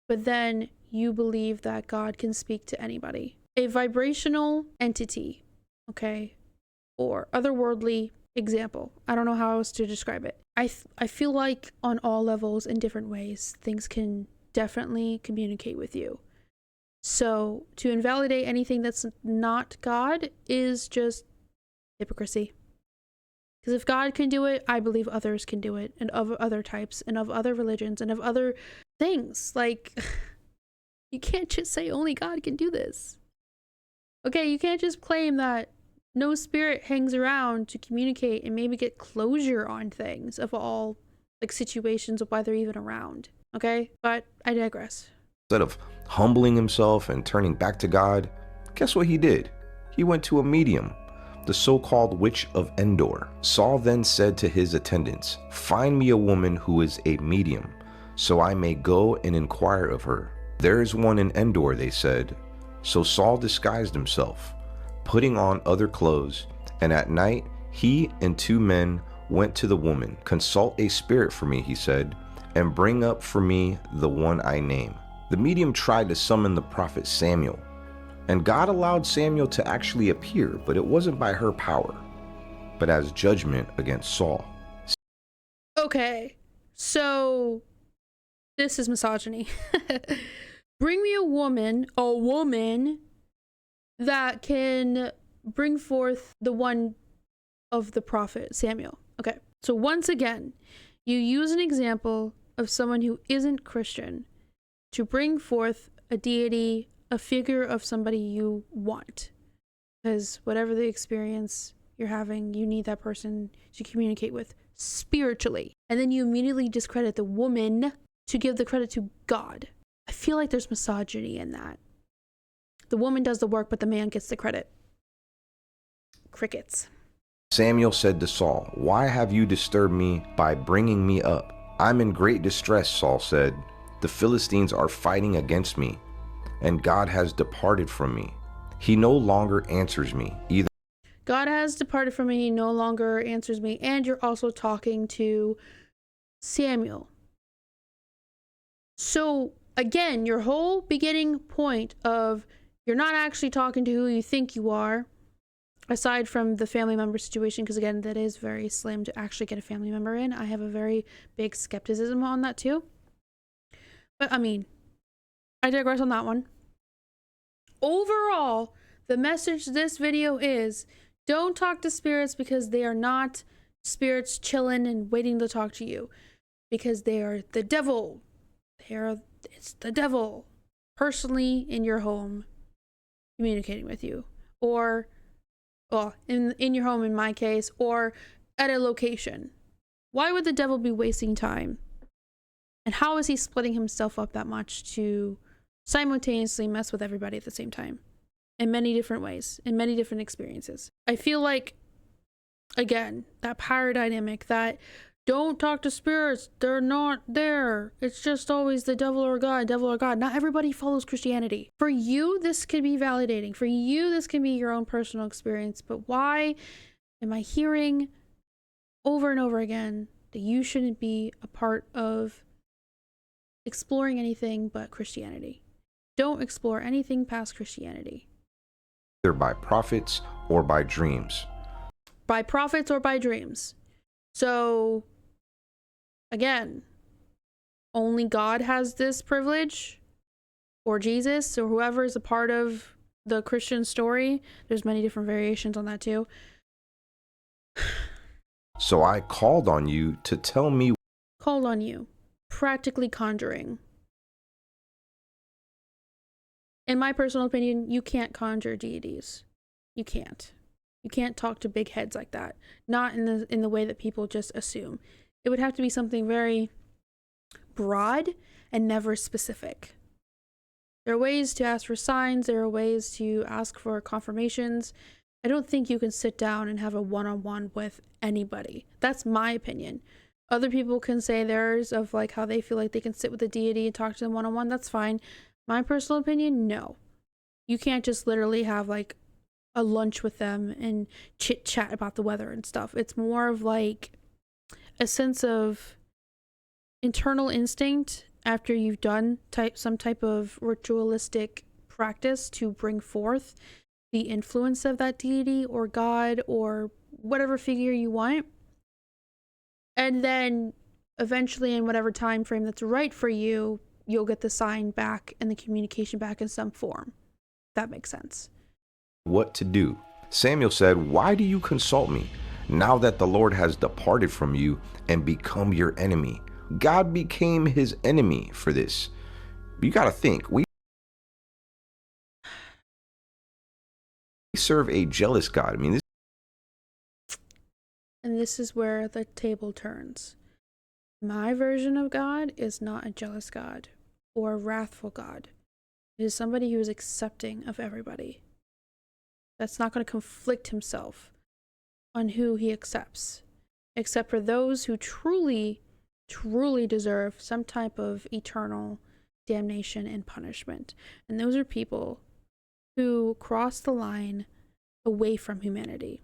but then you believe that God can speak to anybody? A vibrational entity, okay, or otherworldly example. I don't know how else to describe it. I feel like on all levels, in different ways, things can definitely communicate with you. So to invalidate anything that's not God is just hypocrisy. Because if God can do it, I believe others can do it, and of other types, and of other religions, and of other things. Like, you can't just say only God can do this. Okay, you can't just claim that no spirit hangs around to communicate and maybe get closure on things of all like situations of why they're even around. Okay, but I digress. Instead of humbling himself and turning back to God, guess what he did? He went to a medium. the so-called witch of Endor. Saul then said to his attendants, "Find me a woman who is a medium, so I may go and inquire of her." "There is one in Endor," they said. So Saul disguised himself, putting on other clothes, and at night he and 2 men went to the woman. "Consult a spirit for me," he said, "and bring up for me the one I name." The medium tried to summon the prophet Samuel, and God allowed Samuel to actually appear, but it wasn't by her power, but as judgment against Saul. Okay, so this is misogyny. Bring me a woman that can bring forth the one of the prophet Samuel. Okay, so once again, you use an example of someone who isn't Christian to bring forth a deity, a figure of somebody you want. Because whatever the experience you're having, you need that person to communicate with spiritually. And then you immediately discredit the woman to give the credit to God. I feel like there's misogyny in that. The woman does the work, but the man gets the credit. Crickets. Samuel said to Saul, "Why have you disturbed me by bringing me up?" "I'm in great distress," Saul said. "The Philistines are fighting against me, and God has departed from me. He no longer answers me either." God has departed from me, he no longer answers me. And you're also talking to Samuel. So again, your whole beginning point of you're not actually talking to who you think you are, aside from the family member situation, because again, that is very slim to actually get a family member in. I have a very big skepticism on that too. But I mean, I digress on that one. Overall, the message to this video is don't talk to spirits because they are not spirits chilling and waiting to talk to you, because they are the devil. It's the devil personally in your home communicating with you, or well, in your home in my case, or at a location. Why would the devil be wasting time? And how is he splitting himself up that much to simultaneously mess with everybody at the same time? In many different ways, in many different experiences. I feel like, again, that power dynamic, that don't talk to spirits, they're not there. It's just always the devil or God, devil or God. Not everybody follows Christianity. For you, this could be validating. For you, this can be your own personal experience. But why am I hearing over and over again that you shouldn't be a part of exploring anything but Christianity? Don't explore anything past Christianity. Either by prophets or by dreams. By prophets or by dreams. So, again, only God has this privilege, or Jesus, or whoever is a part of the Christian story. There's many different variations on that too. So I called on you to tell me. Called on you. Practically conjuring. In my personal opinion, you can't conjure deities. You can't. You can't talk to big heads like that. Not in the way that people just assume. It would have to be something very broad and never specific. There are ways to ask for signs. There are ways to ask for confirmations. I don't think you can sit down and have a one-on-one with anybody. That's my opinion. Other people can say theirs of like how they feel like they can sit with a deity and talk to them one-on-one. That's fine. My personal opinion, no. You can't just literally have like a lunch with them and chit chat about the weather and stuff. It's more of like a sense of internal instinct after you've done some type of ritualistic practice to bring forth the influence of that deity or God or whatever figure you want. And then eventually, in whatever time frame that's right for you, you'll get the sign back and the communication back in some form. That makes sense. What to do. Samuel said, "Why do you consult me now that the Lord has departed from you and become your enemy?" God became his enemy for this. You got to think, we serve a jealous God. I mean, And this is where the table turns. My version of God is not a jealous God or a wrathful God. It is somebody who is accepting of everybody. That's not going to conflict himself on who he accepts, except for those who truly, truly deserve some type of eternal damnation and punishment. And those are people who cross the line away from humanity.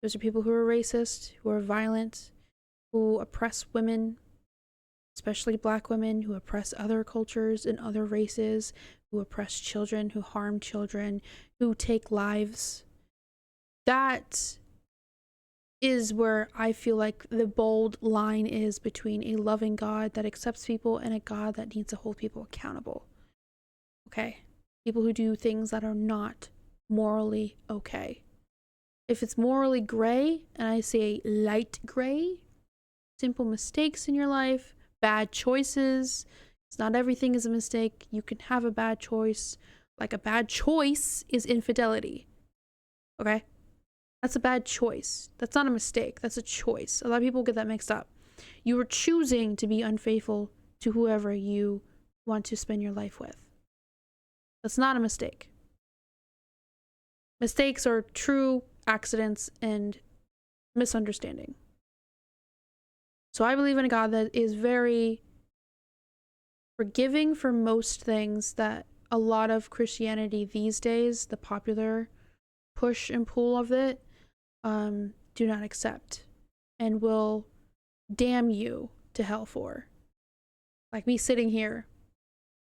Those are people who are racist, who are violent, who oppress women, especially black women, who oppress other cultures and other races, who oppress children, who harm children, who take lives. That is where I feel like the bold line is between a loving God that accepts people and a God that needs to hold people accountable. Okay? People who do things that are not morally okay. If it's morally gray, and I say light gray, simple mistakes in your life, bad choices, it's not everything is a mistake. You can have a bad choice. Like a bad choice is infidelity. Okay? That's a bad choice. That's not a mistake. That's a choice. A lot of people get that mixed up. You are choosing to be unfaithful to whoever you want to spend your life with. That's not a mistake. Mistakes are true accidents and misunderstanding. So I believe in a God that is very forgiving for most things that a lot of Christianity these days, the popular push and pull of it, do not accept and will damn you to hell for. Like me sitting here,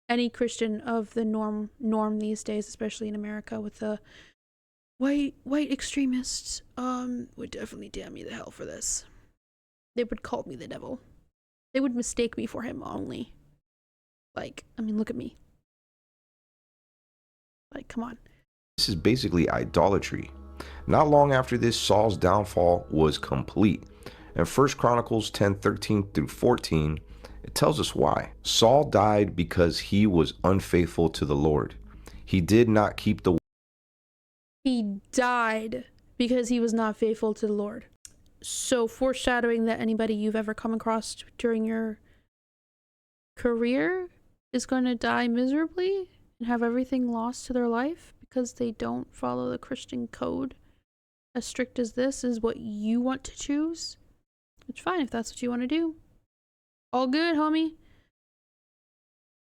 any Christian of the norm these days, especially in America with the white extremists, would definitely damn me to hell for this. They would call me the devil. They would mistake me for him only. Like, I mean, look at me. Like, come on. This is basically idolatry. Not long after this, Saul's downfall was complete. In 1 Chronicles 10:13 through 14, it tells us why. Saul died because he was unfaithful to the Lord. He did not keep the... He died because he was not faithful to the Lord. So foreshadowing that anybody you've ever come across during your career is going to die miserably and have everything lost to their life because they don't follow the Christian code as strict as this is what you want to choose. It's fine if that's what you want to do. All good, homie.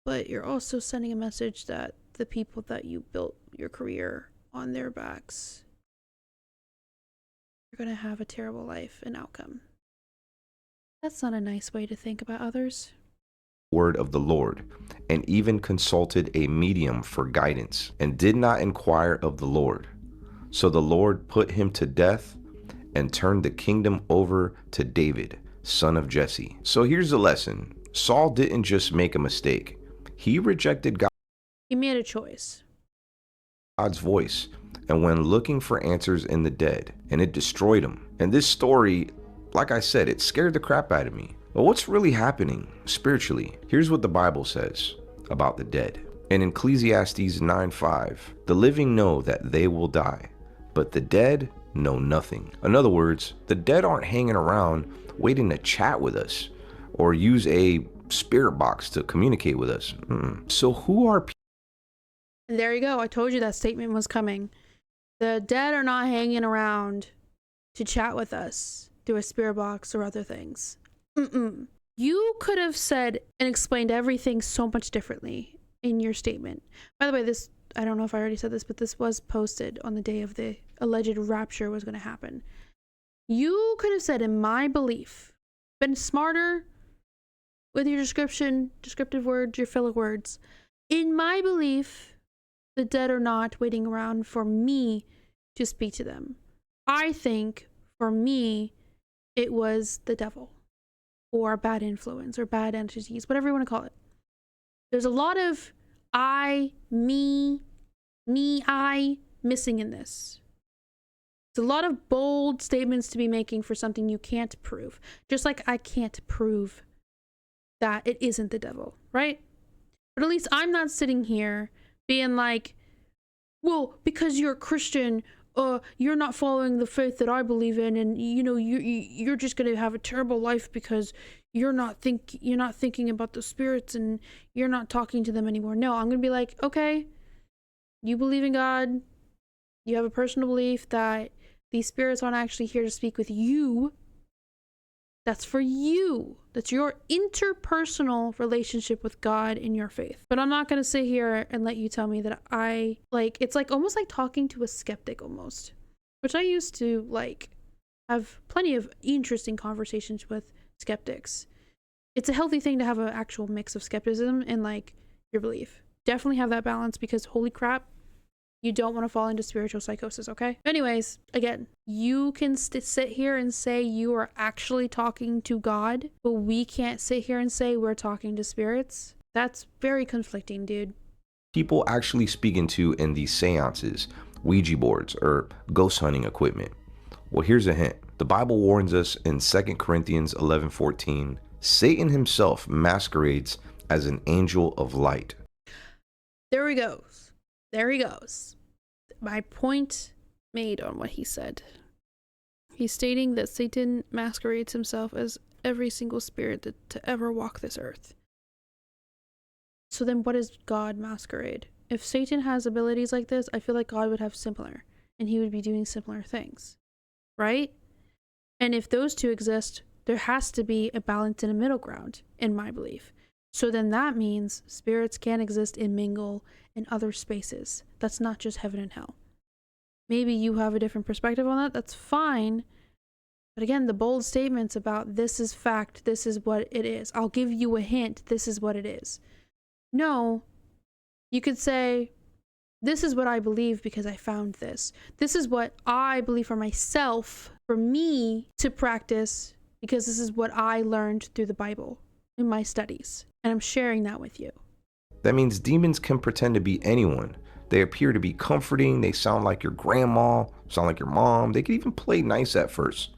But you're also sending a message that the people that you built your career on their backs are going to have a terrible life and outcome. That's not a nice way to think about others. Word of the Lord, and even consulted a medium for guidance, and did not inquire of the Lord. So the Lord put him to death and turned the kingdom over to David, son of Jesse. So here's the lesson. Saul didn't just make a mistake. He rejected He made a choice. God's voice, and when looking for answers in the dead, and it destroyed him. And this story, like I said, it scared the crap out of me. But what's really happening spiritually? Here's what the Bible says about the dead. In Ecclesiastes 9:5, the living know that they will die, but the dead know nothing. In other words, the dead aren't hanging around waiting to chat with us or use a spirit box to communicate with us. So who are people? And there you go. I told you that statement was coming. The dead are not hanging around to chat with us through a spirit box or other things. You could have said and explained everything so much differently in your statement. By the way, this, I don't know if I already said this, but this was posted on the day of the alleged rapture was going to happen. You could have said, in my belief, been smarter with your descriptive words, your filler words. In my belief, the dead are not waiting around for me to speak to them. I think, for me, it was the devil or bad influence or bad entities, whatever you want to call it. There's a lot of I, me, I missing in this. It's a lot of bold statements to be making for something you can't prove. Just like I can't prove that it isn't the devil, right? But at least I'm not sitting here being like, well, because you're a Christian, you're not following the faith that I believe in, and you know you're just gonna have a terrible life because you're not thinking about the spirits and you're not talking to them anymore. No, I'm gonna be like, okay, you believe in God, You have a personal belief that these spirits aren't actually here to speak with you. That's for you. That's your interpersonal relationship with God in your faith. But I'm not going to sit here and let you tell me that it's like almost like talking to a skeptic almost, which I used to have plenty of interesting conversations with skeptics. It's a healthy thing to have an actual mix of skepticism and your belief. Definitely have that balance, because holy crap, you don't want to fall into spiritual psychosis, okay? Anyways, again, you can sit here and say you are actually talking to God, but we can't sit here and say we're talking to spirits. That's very conflicting, dude. People actually speaking to in these seances, Ouija boards, or ghost hunting equipment? Well, here's a hint. The Bible warns us in 2 Corinthians 11:14, Satan himself masquerades as an angel of light. There he goes. There he goes. My point made on what he said. He's stating that Satan masquerades himself as every single spirit to ever walk this earth. So then what is God masquerade? If Satan has abilities like this, I feel like God would have similar, and he would be doing similar things, right? And if those two exist, there has to be a balance in a middle ground, in my belief. So then that means spirits can exist and mingle in other spaces. That's not just heaven and hell. Maybe you have a different perspective on that. That's fine. But again, the bold statements about this is fact, this is what it is. I'll give you a hint, this is what it is. No, you could say, this is what I believe because I found this. This is what I believe for myself, for me to practice, because this is what I learned through the Bible in my studies. And I'm sharing that with you. That means demons can pretend to be anyone. They appear to be comforting. They sound like your grandma, sound like your mom. They could even play nice at first,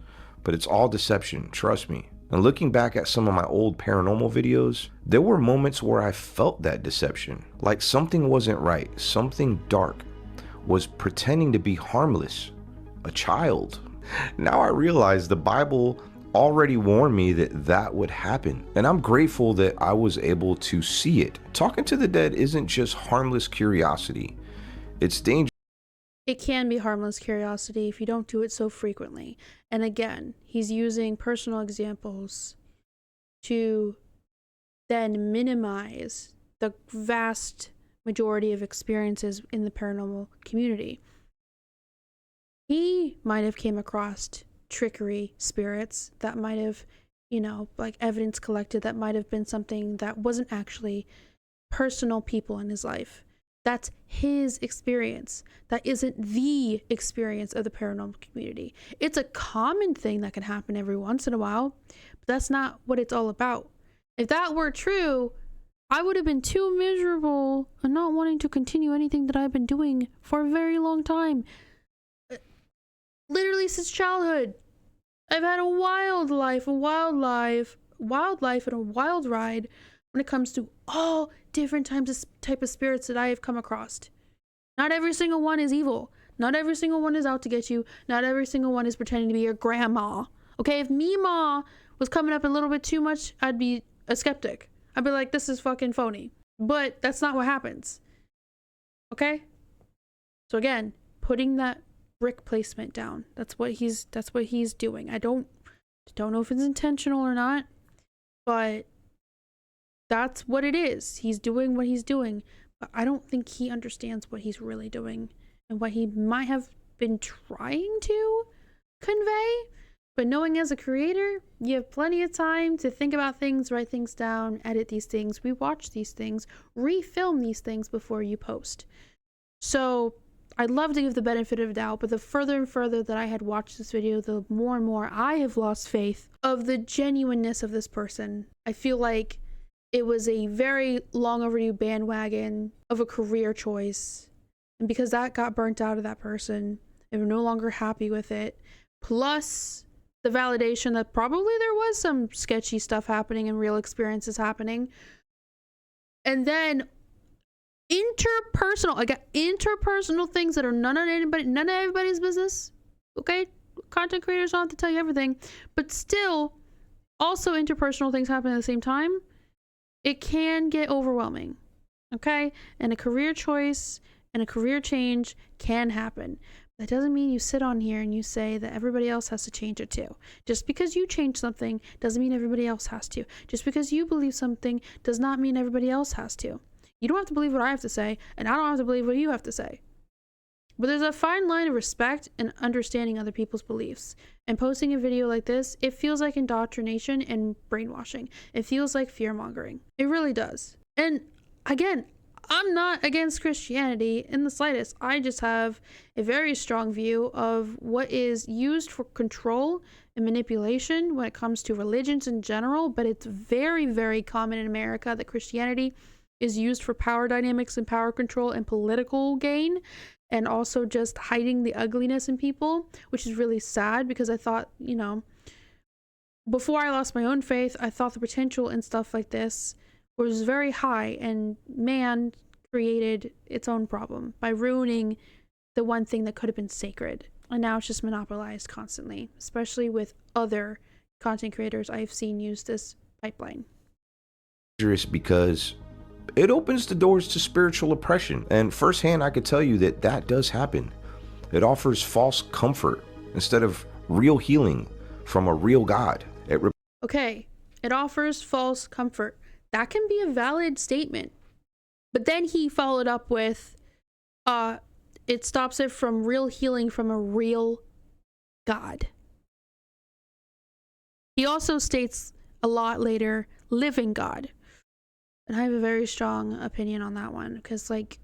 but it's all deception, trust me. And looking back at some of my old paranormal videos, there were moments where I felt that deception, like something wasn't right, something dark was pretending to be harmless, a child. Now I realize the Bible already warned me that that would happen, and I'm grateful that I was able to see it. Talking to the dead isn't just harmless curiosity, it's dangerous. It can be harmless curiosity if you don't do it so frequently. And again, he's using personal examples to then minimize the vast majority of experiences in the paranormal community. He might have came across trickery spirits that might have, evidence collected that might have been something that wasn't actually personal people in his life. That's his experience. That isn't the experience of the paranormal community. It's a common thing that can happen every once in a while, but that's not what it's all about. If that were true, I would have been too miserable and not wanting to continue anything that I've been doing for a very long time. Literally since childhood. I've had a wild life and a wild ride when it comes to all different type of spirits that I have come across. Not every single one is evil. Not every single one is out to get you. Not every single one is pretending to be your grandma. Okay, if Meemaw was coming up a little bit too much, I'd be a skeptic. I'd be like, this is fucking phony. But that's not what happens. Okay? So again, putting that brick placement down. That's what he's doing. I don't know if it's intentional or not, but that's what it is. He's doing what he's doing, but I don't think he understands what he's really doing and what he might have been trying to convey. But knowing as a creator, you have plenty of time to think about things, write things down, edit these things, rewatch these things, refilm these things before you post. So I'd love to give the benefit of the doubt, but the further and further that I had watched this video, the more and more I have lost faith of the genuineness of this person. I feel like it was a very long overdue bandwagon of a career choice. And because that got burnt out of that person, they were no longer happy with it. Plus the validation that probably there was some sketchy stuff happening and real experiences happening. And then interpersonal things that are none of everybody's business. Okay? Content creators don't have to tell you everything. But still, also interpersonal things happen at the same time. It can get overwhelming. Okay? And a career choice and a career change can happen. That doesn't mean you sit on here and you say that everybody else has to change it too. Just because you change something doesn't mean everybody else has to. Just because you believe something does not mean everybody else has to. You don't have to believe what I have to say, and I don't have to believe what you have to say. But there's a fine line of respect and understanding other people's beliefs. And posting a video like this, it feels like indoctrination and brainwashing. It feels like fear-mongering. It really does. And again, I'm not against Christianity in the slightest. I just have a very strong view of what is used for control and manipulation when it comes to religions in general, but it's very, very common in America that Christianity is used for power dynamics and power control and political gain, and also just hiding the ugliness in people, which is really sad because I thought, you know, before I lost my own faith, I thought the potential in stuff like this was very high, and man created its own problem by ruining the one thing that could have been sacred. And now it's just monopolized constantly, especially with other content creators I've seen use this pipeline. Because it opens the doors to spiritual oppression. And firsthand, I could tell you that that does happen. It offers false comfort instead of real healing from a real God. Okay, it offers false comfort. That can be a valid statement. But then he followed up with, it stops it from real healing from a real God. He also states a lot later, living God. And I have a very strong opinion on that one, because like,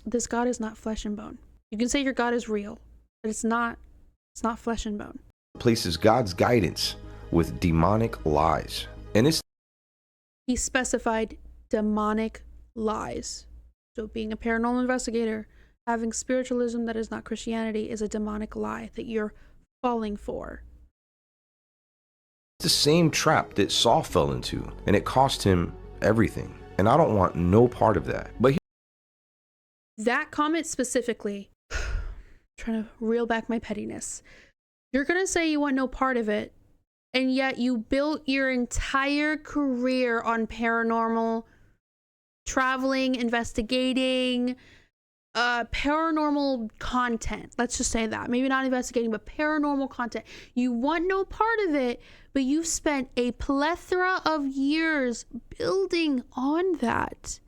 this God is not flesh and bone. You can say your God is real, but it's not flesh and bone. Places God's guidance with demonic lies. And he specified demonic lies. So being a paranormal investigator, having spiritualism that is not Christianity is a demonic lie that you're falling for. The same trap that Saul fell into, and it cost him everything. And I don't want no part of that. But that comment specifically, trying to reel back my pettiness. You're going to say you want no part of it, and yet you built your entire career on paranormal, traveling, investigating, paranormal content. Let's just say that. Maybe not investigating, but paranormal content. You want no part of it, but you've spent a plethora of years building on that.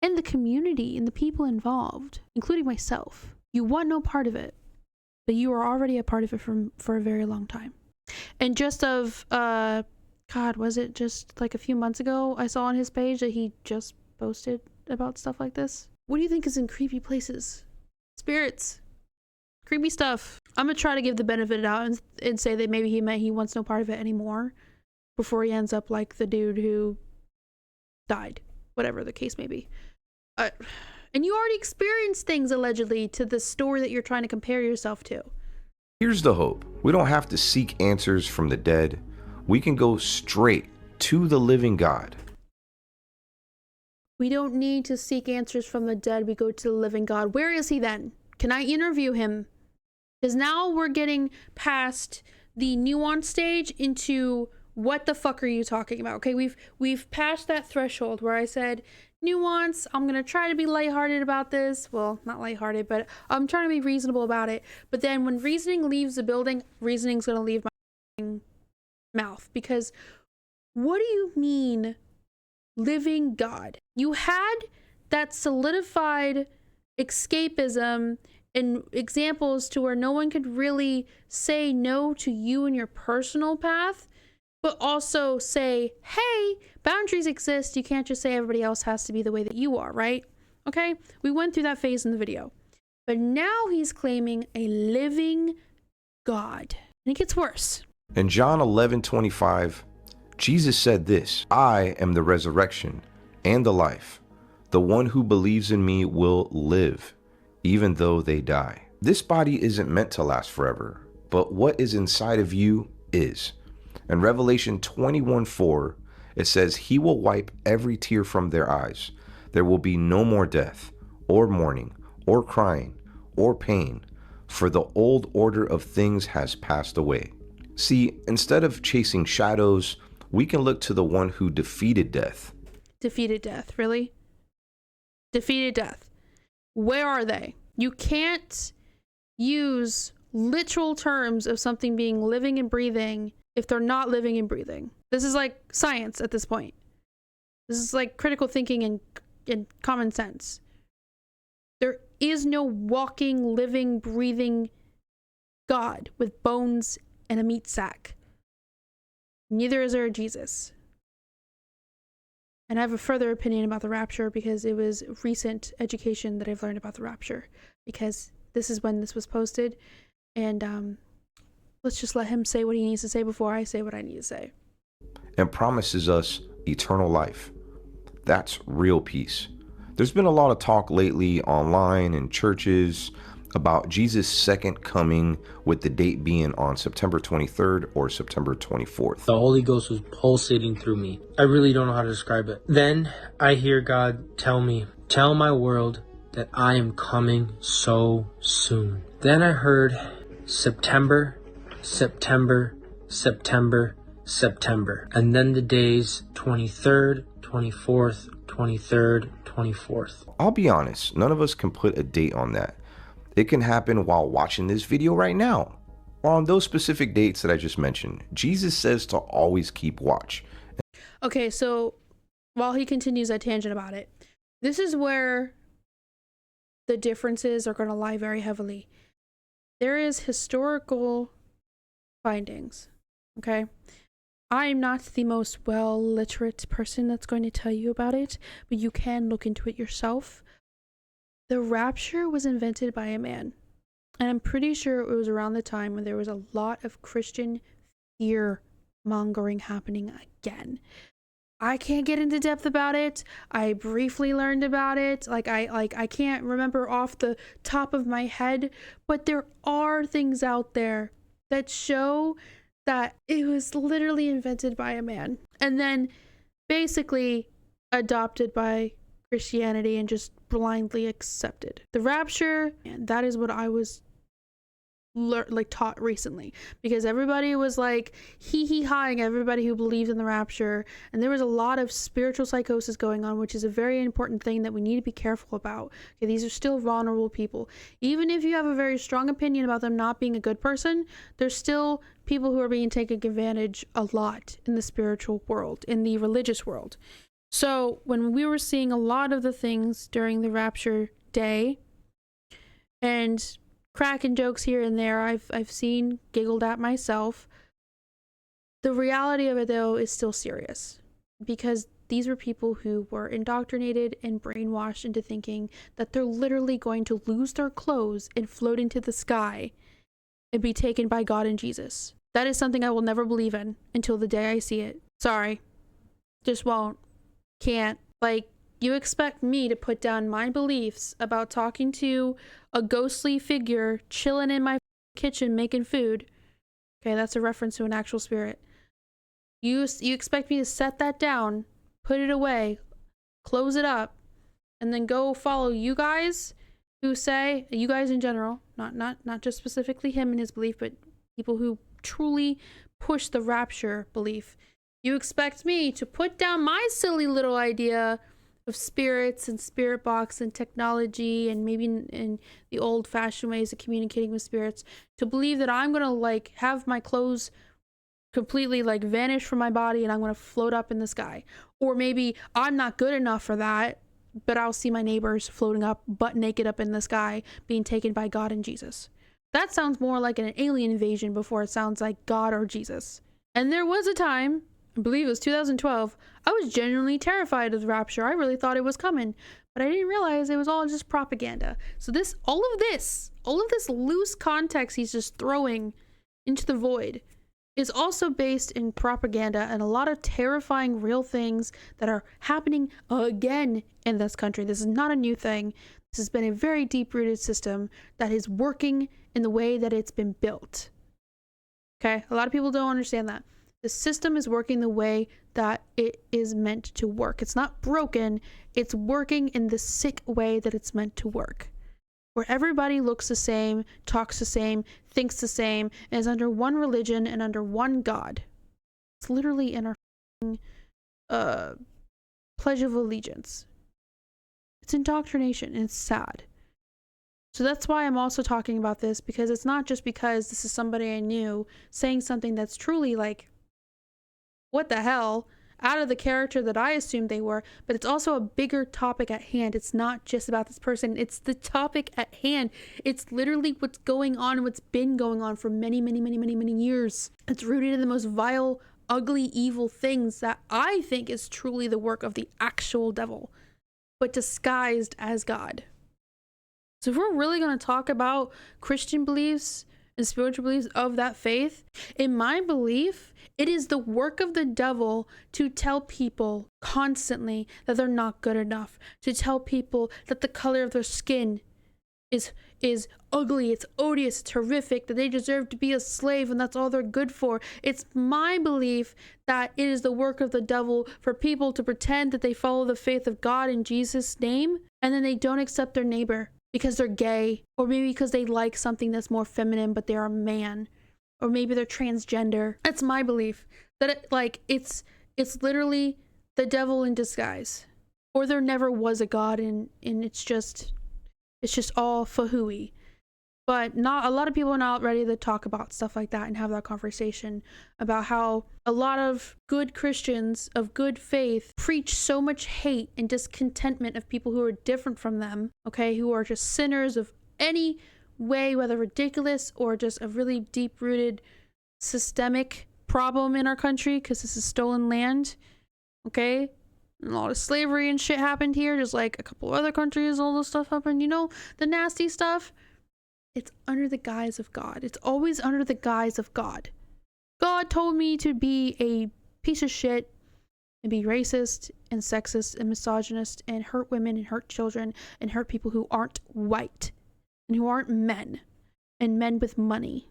And the community and the people involved, including myself. You want no part of it, but you are already a part of it for a very long time. And just of, God, was it just like a few months ago, I saw on his page that he just posted about stuff like this. What do you think is in creepy places? Spirits. Creepy stuff. I'm gonna try to give the benefit of the doubt and say that maybe he wants no part of it anymore before he ends up like the dude who died. Whatever the case may be. And you already experienced things allegedly to the story that you're trying to compare yourself to. Here's the hope. We don't have to seek answers from the dead. We can go straight to the living God. We don't need to seek answers from the dead. We go to the living God. Where is he then? Can I interview him? Because now we're getting past the nuance stage into what the fuck are you talking about? Okay, we've passed that threshold where I said nuance. I'm gonna try to be lighthearted about this. Well, not lighthearted, but I'm trying to be reasonable about it. But then when reasoning leaves the building, reasoning's gonna leave my mouth. Because what do you mean living God? You had that solidified escapism and examples to where no one could really say no to you and your personal path, but also say, hey, boundaries exist. You can't just say everybody else has to be the way that you are, right? Okay, we went through that phase in the video. But now he's claiming a living God. And it gets worse. In John 11:25, Jesus said this, I am the resurrection and the life. The one who believes in me will live, even though they die. This body isn't meant to last forever, but what is inside of you is. In Revelation 21:4, it says, he will wipe every tear from their eyes. There will be no more death, or mourning, or crying, or pain, for the old order of things has passed away. See, instead of chasing shadows, we can look to the one who defeated death. Defeated death, really? Defeated death. Where are they? You can't use literal terms of something being living and breathing if they're not living and breathing. This is like science at this point. This is like critical thinking and common sense. There is no walking, living, breathing God with bones and a meat sack. Neither is there a Jesus. And I have a further opinion about the rapture because it was recent education that I've learned about the rapture, because this is when this was posted. And let's just let him say what he needs to say before I say what I need to say. And promises us eternal life. That's real peace. There's been a lot of talk lately online in churches about Jesus' second coming, with the date being on September 23rd or September 24th. The Holy Ghost was pulsating through me. I really don't know how to describe it. Then I hear God tell me, tell my world that I am coming so soon. Then I heard September, September, September, September. And then the days 23rd, 24th, 23rd, 24th. I'll be honest, none of us can put a date on that. It can happen while watching this video right now, or on those specific dates that I just mentioned. Jesus says to always keep watch. Okay, so while he continues that tangent about it, this is where the differences are going to lie very heavily. There is historical findings, okay? I'm not the most well-literate person that's going to tell you about it, but you can look into it yourself. The rapture was invented by a man, and I'm pretty sure it was around the time when there was a lot of Christian fear-mongering happening again. I can't get into depth about it. I briefly learned about it. I can't remember off the top of my head, but there are things out there that show that it was literally invented by a man and then basically adopted by Christianity and just blindly accepted. The rapture, and that is what I was taught recently, because everybody was like hee-hee-haing everybody who believed in the rapture, and there was a lot of spiritual psychosis going on, which is a very important thing that we need to be careful about. Okay, these are still vulnerable people. Even if you have a very strong opinion about them not being a good person, there's still people who are being taken advantage a lot in the spiritual world, in the religious world. So when we were seeing a lot of the things during the rapture day and cracking jokes here and there, I've seen, giggled at myself. The reality of it, though, is still serious, because these were people who were indoctrinated and brainwashed into thinking that they're literally going to lose their clothes and float into the sky and be taken by God and Jesus. That is something I will never believe in until the day I see it. Sorry. Just won't. Can't. Like, you expect me to put down my beliefs about talking to a ghostly figure chilling in my kitchen making food. Okay, that's a reference to an actual spirit. You expect me to set that down, put it away, close it up, and then go follow you guys who say, you guys in general, not just specifically him and his belief, but people who truly push the rapture belief. You expect me to put down my silly little idea of spirits and spirit box and technology and maybe in the old-fashioned ways of communicating with spirits, to believe that I'm gonna like have my clothes completely like vanish from my body and I'm gonna float up in the sky. Or maybe I'm not good enough for that, but I'll see my neighbors floating up butt naked up in the sky being taken by God and Jesus. That sounds more like an alien invasion before it sounds like God or Jesus. And there was a time, I believe it was 2012, I was genuinely terrified of the rapture. I really thought it was coming, but I didn't realize it was all just propaganda. So all of this loose context he's just throwing into the void is also based in propaganda and a lot of terrifying real things that are happening again in this country. This is not a new thing. This has been a very deep-rooted system that is working in the way that it's been built. Okay? A lot of people don't understand that. The system is working the way that it is meant to work. It's not broken. It's working in the sick way that it's meant to work, where everybody looks the same, talks the same, thinks the same, and is under one religion and under one God. It's literally in our Pledge of Allegiance. It's indoctrination, and it's sad. So that's why I'm also talking about this, because it's not just because this is somebody I knew saying something that's truly like, what the hell, out of the character that I assumed they were, but it's also a bigger topic at hand. It's not just about this person. It's the topic at hand. It's literally what's going on, what's been going on for many, many, many, many, many years. It's rooted in the most vile, ugly, evil things that I think is truly the work of the actual devil, but disguised as God. So if we're really going to talk about Christian beliefs and spiritual beliefs of that faith, in my belief, it is the work of the devil to tell people constantly that they're not good enough, to tell people that the color of their skin is ugly, it's odious, it's horrific, that they deserve to be a slave and that's all they're good for. It's my belief that it is the work of the devil for people to pretend that they follow the faith of God in Jesus' name, and then they don't accept their neighbor because they're gay, or maybe because they like something that's more feminine but they're a man, or maybe they're transgender. That's my belief, that it's literally the devil in disguise, or there never was a God, and it's just all fahooey. But not a lot of people are not ready to talk about stuff like that and have that conversation about how a lot of good Christians of good faith preach so much hate and discontentment of people who are different from them, okay, who are just sinners of any way, whether ridiculous or just a really deep-rooted systemic problem in our country, because this is stolen land, okay? And a lot of slavery and shit happened here, just like a couple other countries, all this stuff happened, you know, the nasty stuff. It's under the guise of God. It's always under the guise of God. God told me to be a piece of shit and be racist and sexist and misogynist and hurt women and hurt children and hurt people who aren't white and who aren't men, and men with money,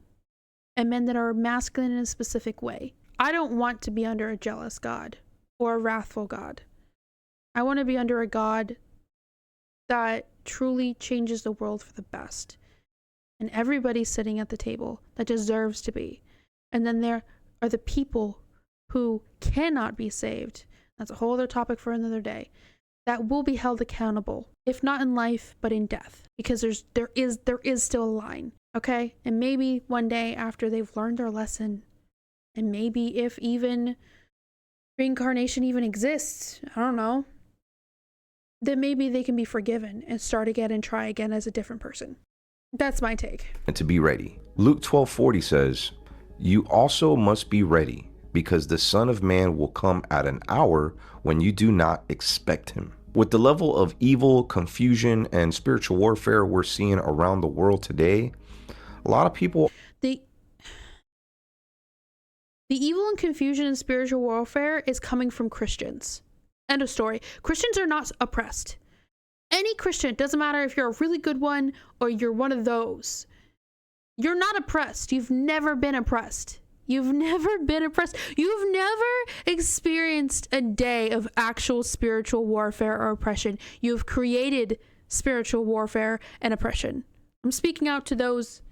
and men that are masculine in a specific way. I don't want to be under a jealous God or a wrathful God. I want to be under a God that truly changes the world for the best, and everybody's sitting at the table that deserves to be. And then there are the people who cannot be saved. That's a whole other topic for another day. That will be held accountable, if not in life, but in death, because there is still a line, okay? And maybe one day after they've learned their lesson, and maybe if even reincarnation even exists, I don't know, then maybe they can be forgiven and start again and try again as a different person. That's my take. And to be ready. Luke 12:40 says, "You also must be ready, because the Son of Man will come at an hour when you do not expect him." With the level of evil, confusion, and spiritual warfare we're seeing around the world today, a lot of people... The evil and confusion and spiritual warfare is coming from Christians. End of story. Christians are not oppressed. Any Christian, it doesn't matter if you're a really good one or you're one of those, you're not oppressed. You've never been oppressed. You've never been oppressed. You've never experienced a day of actual spiritual warfare or oppression. You've created spiritual warfare and oppression. I'm speaking out to those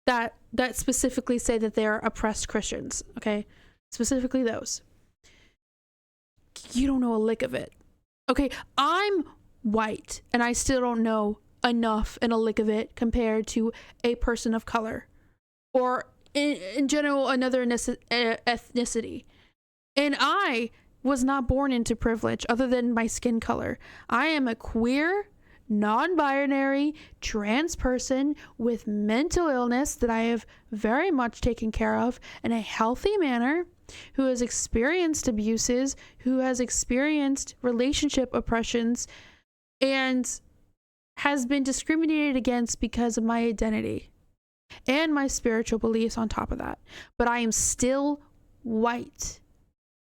that specifically say that they're oppressed Christians, okay? Specifically those. You don't know a lick of it. Okay, I'm white and I still don't know enough and a lick of it compared to a person of color or in general another ethnicity. And I was not born into privilege other than my skin color. I am a queer, non-binary, trans person with mental illness that I have very much taken care of in a healthy manner, who has experienced abuses, who has experienced relationship oppressions, and has been discriminated against because of my identity and my spiritual beliefs on top of that. But I am still white.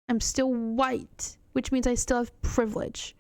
I'm still white, which means I still have privilege.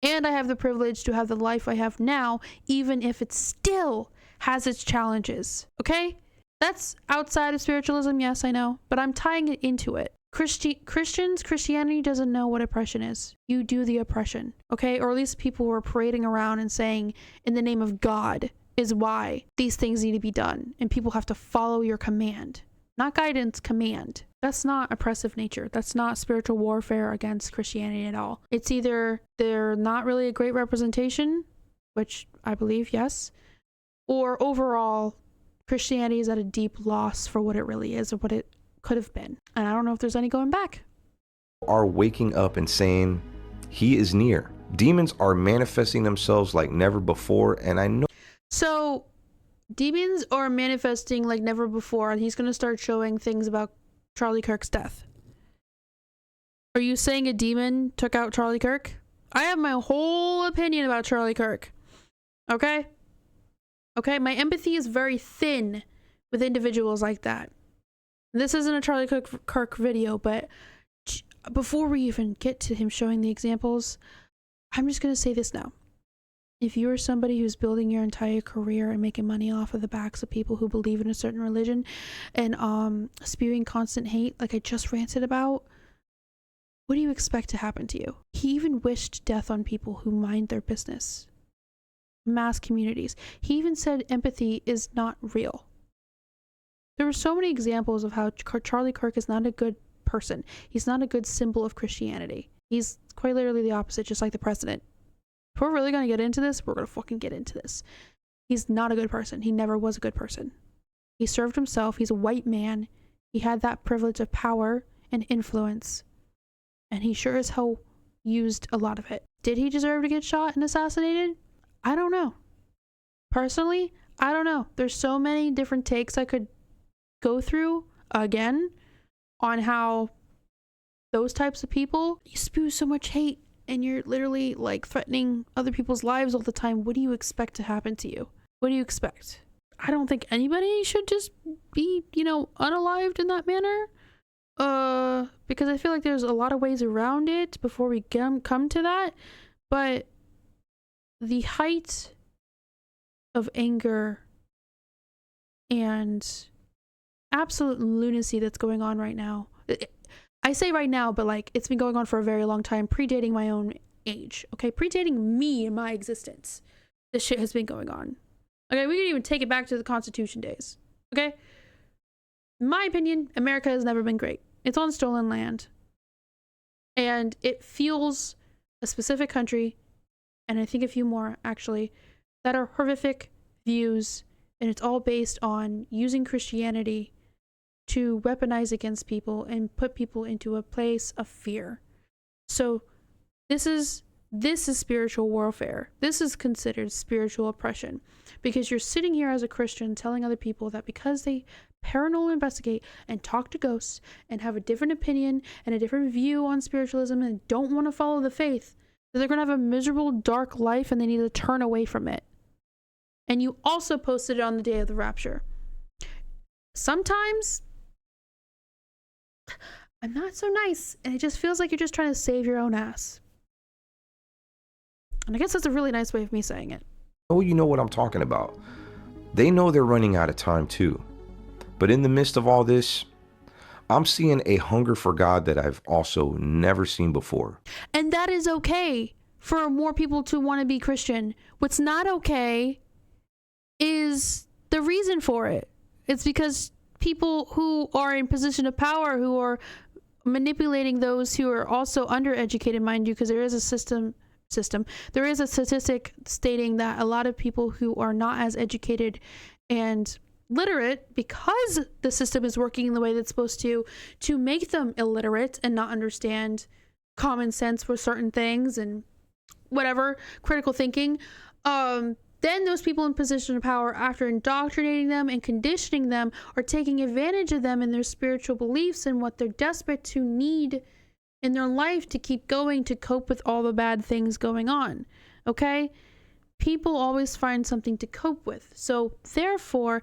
And I have the privilege to have the life I have now, even if it still has its challenges. Okay? That's outside of spiritualism, yes, I know, but I'm tying it into it. Christianity doesn't know what oppression is. You do the oppression, okay? Or at least people who are parading around and saying, in the name of God is why these things need to be done, and people have to follow your command. Not guidance, command. That's not oppressive nature. That's not spiritual warfare against Christianity at all. It's either they're not really a great representation, which I believe, yes. Or overall, Christianity is at a deep loss for what it really is or what it could have been. And I don't know if there's any going back. Are waking up and saying he is near. Demons are manifesting themselves like never before, and I know. So demons are manifesting like never before, and he's going to start showing things about Charlie Kirk's death. Are you saying a demon took out Charlie Kirk? I have my whole opinion about Charlie Kirk. Okay? Okay, my empathy is very thin with individuals like that. This isn't a Charlie Kirk video, but before we even get to him showing the examples, I'm just going to say this now. If you're somebody who's building your entire career and making money off of the backs of people who believe in a certain religion and spewing constant hate like I just ranted about, what do you expect to happen to you? He even wished death on people who mind their business. Mass communities. He even said empathy is not real. There were so many examples of how Charlie Kirk is not a good person. He's not a good symbol of Christianity. He's quite literally the opposite, just like the president. If we're really going to get into this, we're going to fucking get into this. He's not a good person. He never was a good person. He served himself. He's a white man. He had that privilege of power and influence. And he sure as hell used a lot of it. Did he deserve to get shot and assassinated? I don't know. Personally, I don't know. There's so many different takes I could go through again on how those types of people, you spew so much hate and you're literally like threatening other people's lives all the time. What do you expect to happen to you? What do you expect? I don't think anybody should just be, unalived in that manner. Because I feel like there's a lot of ways around it before we come to that. But the height of anger and absolute lunacy that's going on right now. I say right now, but like it's been going on for a very long time, predating my own age. Okay, predating me and my existence. This shit has been going on. Okay, we can even take it back to the Constitution days. Okay? In my opinion, America has never been great. It's on stolen land. And it fuels a specific country, and I think a few more actually, that are horrific views, and it's all based on using Christianity to weaponize against people and put people into a place of fear. So this is spiritual warfare. This is considered spiritual oppression, because you're sitting here as a Christian telling other people that because they paranormal investigate and talk to ghosts and have a different opinion and a different view on spiritualism and don't want to follow the faith, that they're going to have a miserable, dark life and they need to turn away from it. And you also posted it on the day of the rapture. Sometimes I'm not so nice, and it just feels like you're just trying to save your own ass. And I guess that's a really nice way of me saying it. Oh, you know what I'm talking about. They know they're running out of time too. But in the midst of all this, I'm seeing a hunger for God that I've also never seen before. And that is okay for more people to want to be Christian. What's not okay is the reason for it. It's because people who are in position of power, who are manipulating those who are also undereducated, mind you, because there is a system. There is a statistic stating that a lot of people who are not as educated and literate, because the system is working in the way that's supposed to make them illiterate and not understand common sense for certain things and whatever, critical thinking, then those people in position of power, after indoctrinating them and conditioning them, are taking advantage of them in their spiritual beliefs and what they're desperate to need in their life to keep going, to cope with all the bad things going on. Okay? People always find something to cope with. So therefore,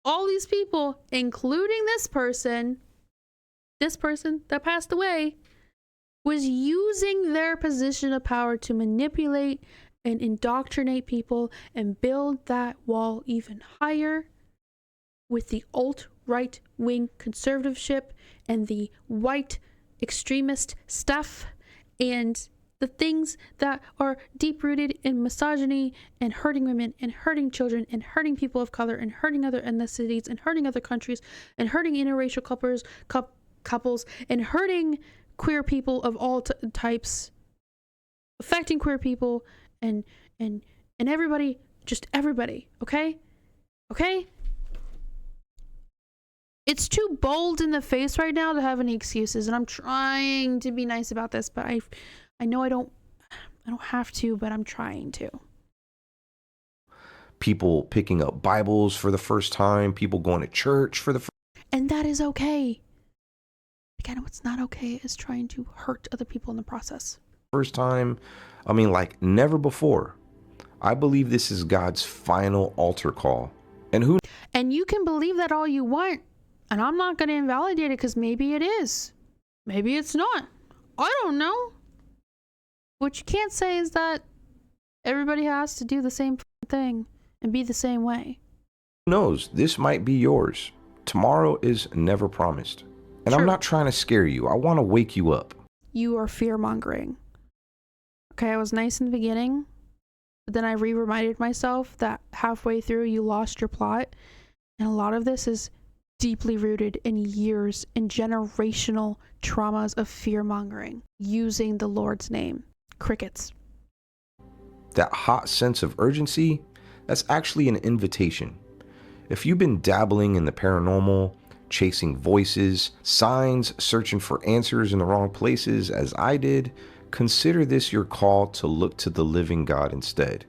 all these people, including this person that passed away, was using their position of power to manipulate and indoctrinate people and build that wall even higher with the alt-right wing conservativeship and the white extremist stuff and the things that are deep-rooted in misogyny and hurting women and hurting children and hurting people of color and hurting other ethnicities and hurting other countries and hurting interracial couples and hurting queer people of all types, affecting queer people and everybody Just everybody, okay? Okay? It's too bold in the face right now to have any excuses, and I'm trying to be nice about this, but I know I don't have to, but I'm trying to. People picking up Bibles for the first time, people going to church for the first time. And that is okay. Again, what's not okay is trying to hurt other people in the process. First time, I mean, like never before. I believe this is God's final altar call. And you can believe that all you want, and I'm not going to invalidate it because maybe it is. Maybe it's not. I don't know. What you can't say is that everybody has to do the same thing and be the same way. Who knows? This might be yours. Tomorrow is never promised. And True. I'm not trying to scare you. I want to wake you up. You are fear-mongering. Okay, I was nice in the beginning, but then I reminded myself that halfway through you lost your plot. And a lot of this is deeply rooted in years and generational traumas of fear-mongering using the Lord's name. Crickets. That hot sense of urgency, that's actually an invitation. If you've been dabbling in the paranormal, chasing voices, signs, searching for answers in the wrong places as I did, consider this your call to look to the living God instead.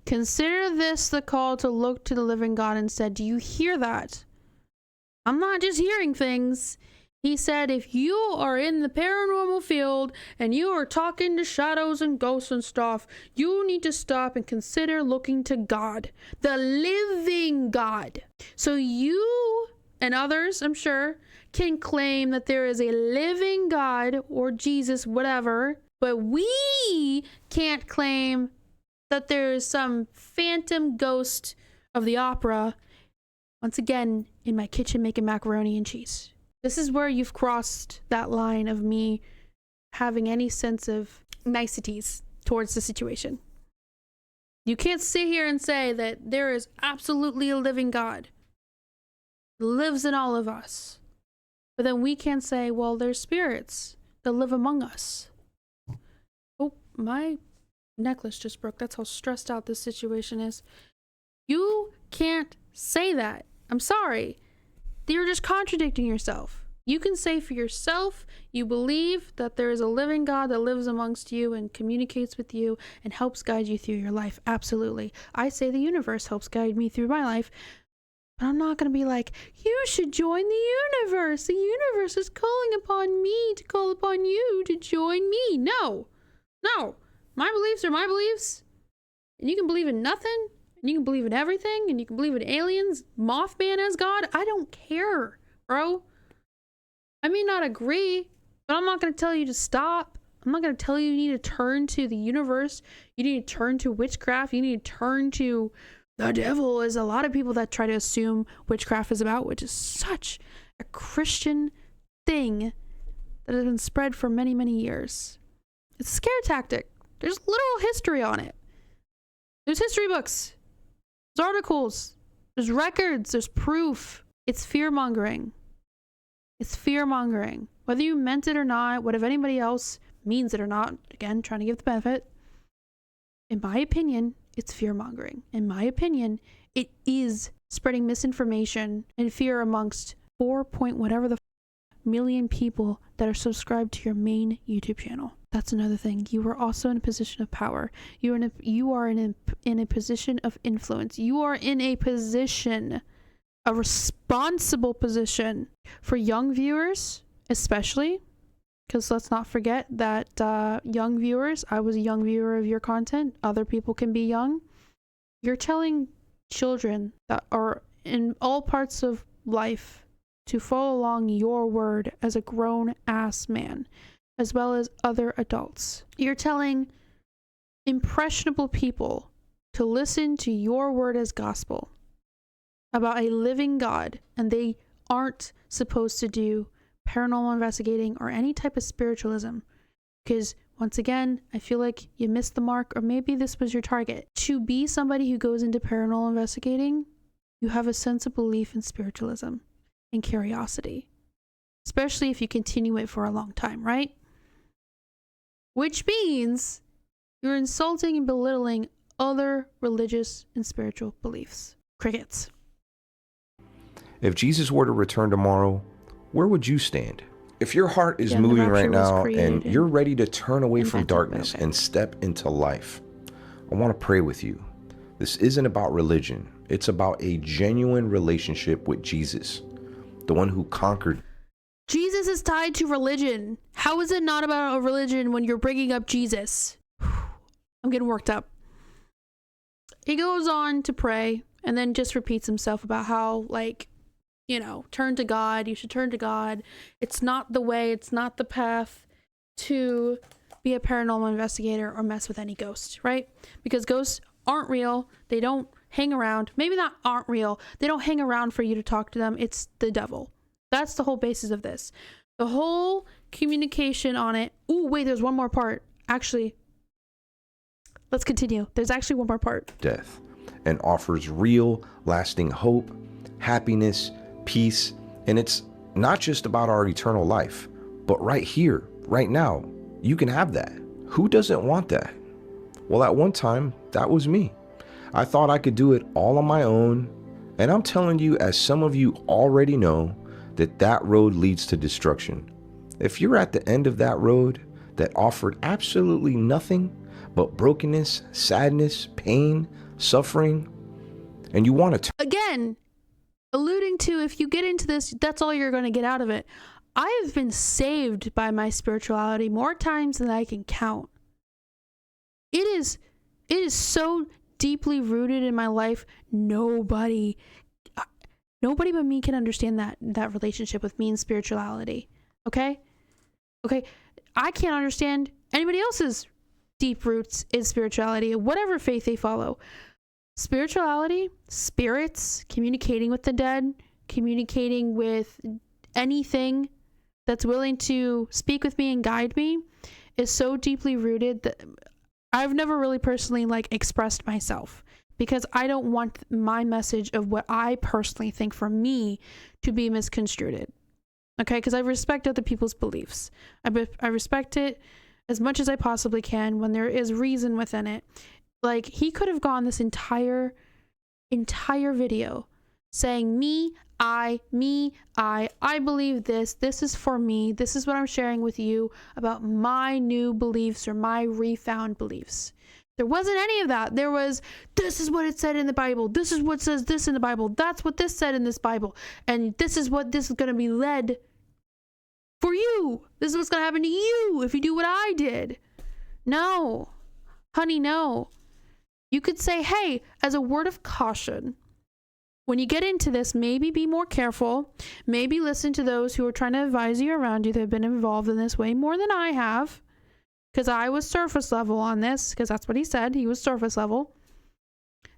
Consider this the call to look to the living God instead. Do you hear that? I'm not just hearing things. He said, if you are in the paranormal field and you are talking to shadows and ghosts and stuff, you need to stop and consider looking to God, the living God. So you and others, I'm sure, can claim that there is a living God or Jesus, whatever, but we can't claim that there is some phantom ghost of the opera, once again, in my kitchen making macaroni and cheese. This is where you've crossed that line of me having any sense of niceties towards the situation. You can't sit here and say that there is absolutely a living God that lives in all of us. But then we can't say, well, there's spirits that live among us. Oh, my necklace just broke. That's how stressed out this situation is. You can't say that. I'm sorry. You're just contradicting yourself. You can say for yourself, you believe that there is a living God that lives amongst you and communicates with you and helps guide you through your life. Absolutely. I say the universe helps guide me through my life. But I'm not going to be like, you should join the universe. The universe is calling upon me to call upon you to join me. No. No. My beliefs are my beliefs. And you can believe in nothing. And you can believe in everything, and you can believe in aliens, Mothman as God. I don't care, bro. I may not agree, but I'm not going to tell you to stop. I'm not going to tell you need to turn to the universe. You need to turn to witchcraft. You need to turn to the devil, as a lot of people that try to assume witchcraft is about, which is such a Christian thing that has been spread for many, many years. It's a scare tactic. There's literal history on it. There's history books. There's articles, there's records, there's proof. It's fear-mongering. It's fear-mongering. Whether you meant it or not, what if anybody else means it or not, again, trying to give the benefit. In my opinion, it's fear-mongering. In my opinion, it is spreading misinformation and fear amongst 4 point whatever the million people that are subscribed to your main YouTube channel. That's another thing. You are also in a position of power. You are in a position of influence. You are in a position, a responsible position for young viewers, especially, because let's not forget that young viewers, I was a young viewer of your content. Other people can be young. You're telling children that are in all parts of life to follow along your word as a grown-ass man, as well as other adults. You're telling impressionable people to listen to your word as gospel about a living God, and they aren't supposed to do paranormal investigating or any type of spiritualism. Because once again, I feel like you missed the mark, or maybe this was your target. To be somebody who goes into paranormal investigating, you have a sense of belief in spiritualism and curiosity, especially if you continue it for a long time, right? Which means you're insulting and belittling other religious and spiritual beliefs. Crickets. If Jesus were to return tomorrow, where would you stand? If your heart is Yeah, the moving rapture right was now created and you're ready to turn away from invented, but darkness okay. and step into life, I want to pray with you. This isn't about religion. It's about a genuine relationship with Jesus, the one who conquered. Jesus is tied to religion. How is it not about a religion when you're bringing up Jesus? I'm getting worked up. He goes on to pray and then just repeats himself about how, like, you know, turn to God. You should turn to God. It's not the way, it's not the path to be a paranormal investigator or mess with any ghost, right? Because ghosts aren't real. They don't hang around. Maybe not aren't real. They don't hang around for you to talk to them. It's the devil. That's the whole basis of this. The whole communication on it. Ooh, wait, there's one more part. Actually, let's continue. There's actually one more part. Death, and offers real, lasting hope, happiness, peace, and it's not just about our eternal life, but right here, right now, you can have that. Who doesn't want that? Well, at one time, that was me. I thought I could do it all on my own, and I'm telling you, as some of you already know, that road leads to destruction. If you're at the end of that road that offered absolutely nothing but brokenness, sadness, pain, suffering, and you want to Again, alluding to, if you get into this, that's all you're going to get out of it. I have been saved by my spirituality more times than I can count. It is so deeply rooted in my life. Nobody but me can understand that relationship with me and spirituality. Okay? I can't understand anybody else's deep roots in spirituality, whatever faith they follow. Spirituality, spirits, communicating with the dead, communicating with anything that's willing to speak with me and guide me is so deeply rooted that I've never really personally expressed myself, because I don't want my message of what I personally think for me to be misconstrued. Okay? Because I respect other people's beliefs. I respect it as much as I possibly can when there is reason within it. Like, he could have gone this entire video saying I believe this is for me, this is what I'm sharing with you about my new beliefs or my refound beliefs. There wasn't any of that. There was, this is what it said in the Bible, this is what says this in the Bible, that's what this said in this Bible, and this is what this is going to be led for you. This is what's going to happen to you if you do what I did. No, honey, no. You could say, hey, as a word of caution, when you get into this, maybe be more careful. Maybe listen to those who are trying to advise you around you that have been involved in this way more than I have. Because I was surface level on this, because that's what he said. He was surface level.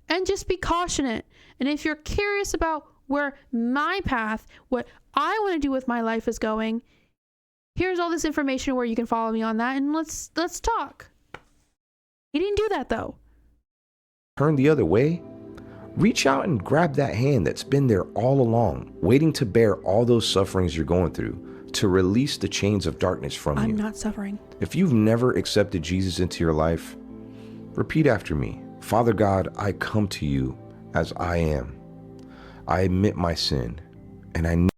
And just be cautious. And if you're curious about where my path, what I want to do with my life is going, here's all this information where you can follow me on that, and let's talk. He didn't do that, though. turn the other way, reach out and grab that hand that's been there all along, waiting to bear all those sufferings you're going through, to release the chains of darkness from you. I'm not suffering. If you've never accepted Jesus into your life, repeat after me. Father God, I come to you as I am. I admit my sin, and I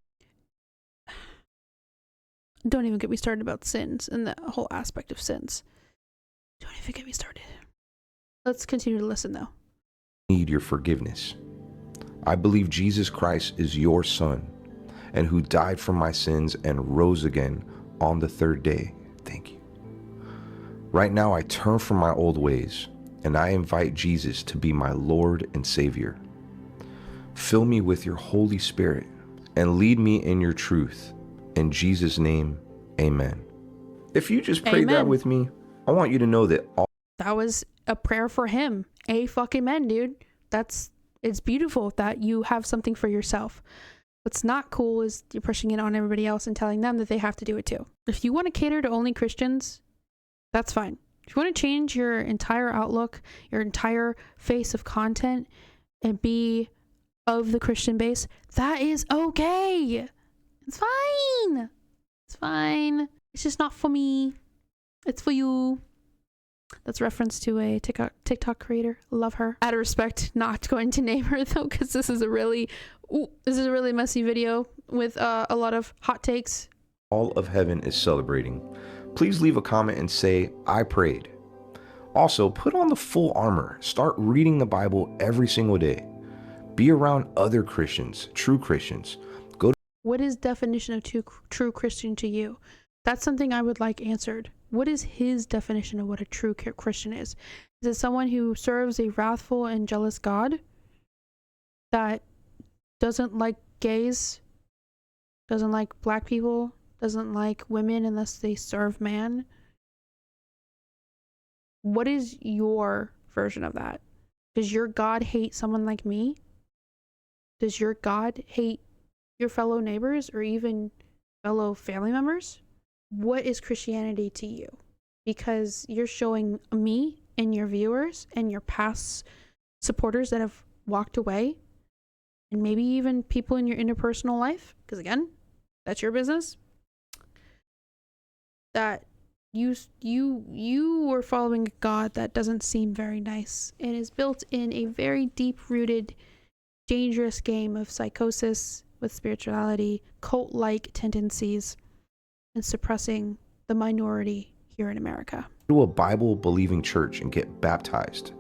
Don't even get me started about sins and the whole aspect of sins. Don't even get me started. Let's continue to listen, though. need your forgiveness. I believe Jesus Christ is your Son, and who died for my sins and rose again on the third day. Thank you. Right now, I turn from my old ways, and I invite Jesus to be my Lord and Savior. Fill me with your Holy Spirit and lead me in your truth. In Jesus' name, amen. If you just prayed that Amen. with me, I want you to know that all That was a prayer for him. Fucking dude. It's beautiful that you have something for yourself. What's not cool is you're pushing it on everybody else and telling them that they have to do it too. If you want to cater to only Christians, that's fine. If you want to change your entire outlook, your entire face of content, and be of the Christian base, that is okay. It's fine. It's fine. It's just not for me. It's for you. That's reference to a TikTok creator. Love her. Out of respect, not going to name her though, because this is a really messy video with a lot of hot takes. All of heaven is celebrating. Please leave a comment and say, I prayed. Also, put on the full armor. Start reading the Bible every single day. Be around other Christians, true Christians. What is definition of true Christian to you? That's something I would like answered. What is his definition of what a true Christian is? Is it someone who serves a wrathful and jealous God that doesn't like gays, doesn't like black people, doesn't like women unless they serve man? What is your version of that? Does your God hate someone like me? Does your God hate your fellow neighbors or even fellow family members? What is Christianity to you? Because you're showing me and your viewers and your past supporters that have walked away, and maybe even people in your interpersonal life, because again, that's your business, that you were following a God that doesn't seem very nice and is built in a very deep-rooted, dangerous game of psychosis with spirituality, cult-like tendencies, and suppressing the minority here in America. Go to a Bible-believing church and get baptized.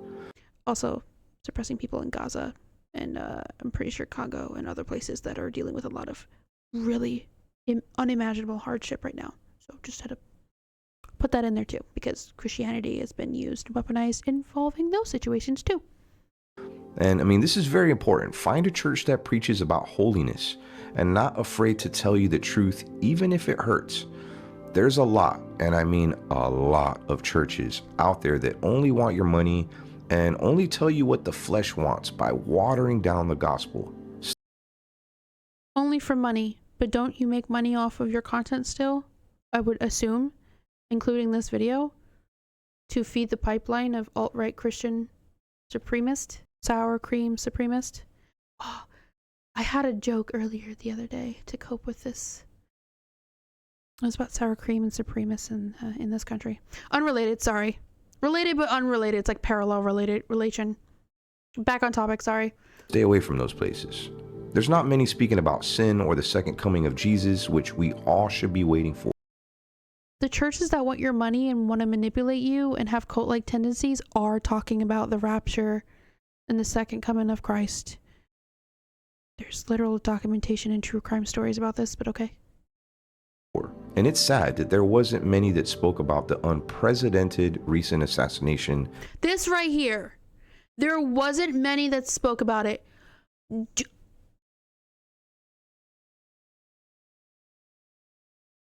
Also, suppressing people in Gaza and I'm pretty sure Congo and other places that are dealing with a lot of really unimaginable hardship right now. So just had to put that in there too, because Christianity has been used, weaponized, involving those situations too. And I mean, this is very important. Find a church that preaches about holiness and not afraid to tell you the truth, even if it hurts. There's a lot, and I mean a lot of churches out there that only want your money and only tell you what the flesh wants by watering down the gospel. Only for money, but don't you make money off of your content still? I would assume, including this video, to feed the pipeline of alt-right Christian supremacist, sour cream supremacist. Oh, I had a joke earlier the other day to cope with this. It was about sour cream and supremacists in this country. Unrelated, sorry. Related but unrelated. It's like parallel relation. Back on topic, sorry. Stay away from those places. There's not many speaking about sin or the second coming of Jesus, which we all should be waiting for. The churches that want your money and want to manipulate you and have cult-like tendencies are talking about the rapture and the second coming of Christ. There's literal documentation and true crime stories about this, but okay. And it's sad that there wasn't many that spoke about the unprecedented recent assassination. This right here, there wasn't many that spoke about it.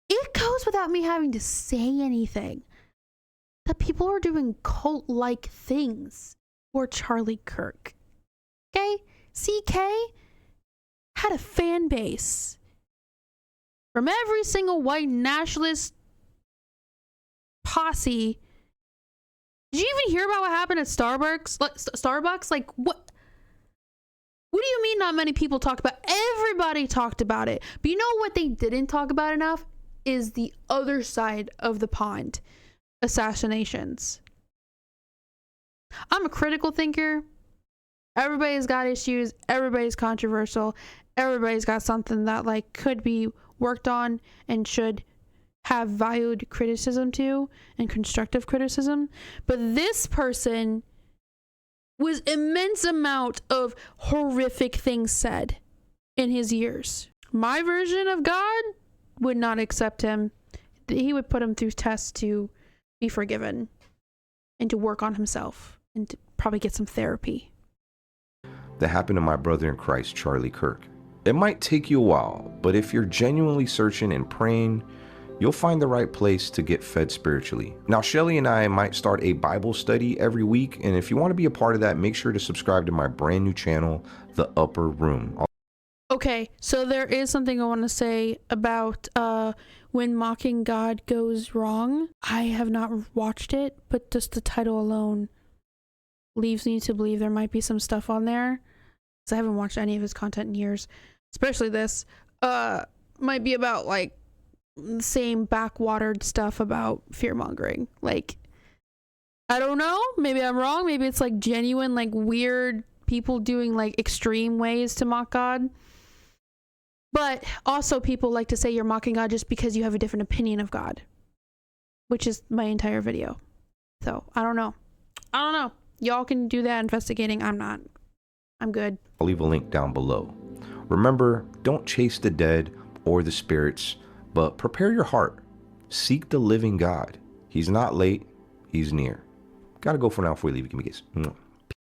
It goes without me having to say anything that people are doing cult-like things for Charlie Kirk. Okay? CK had a fan base from every single white nationalist posse. Did you even hear about what happened at Starbucks? Like, what do you mean not many people talked about? Everybody talked about it. But you know what they didn't talk about enough? Is the other side of the pond. Assassinations. I'm a critical thinker. Everybody's got issues. Everybody's controversial. Everybody's got something that like could be worked on and should have valued criticism to and constructive criticism. But this person was immense amount of horrific things said in his years. My version of God would not accept him. He would put him through tests to be forgiven and to work on himself and to probably get some therapy. That happened to my brother in Christ, Charlie Kirk. It might take you a while, but if you're genuinely searching and praying, you'll find the right place to get fed spiritually. Now, Shelly and I might start a Bible study every week, and if you want to be a part of that, make sure to subscribe to my brand new channel, The Upper Room. Okay, so there is something I want to say about when mocking God goes wrong. I have not watched it, but just the title alone leaves me to believe there might be some stuff on there. Because I haven't watched any of his content in years. Especially this. Might be about like the same backwatered stuff about fear mongering. Like, I don't know. Maybe I'm wrong. Maybe it's like genuine, like weird people doing like extreme ways to mock God. But also people like to say you're mocking God just because you have a different opinion of God, which is my entire video. So I don't know. Y'all can do that investigating. I'm not. I'm good. I'll leave a link down below. Remember, don't chase the dead or the spirits, but prepare your heart. Seek the living God. He's not late. He's near. Gotta go for now before we leave. Give me a kiss.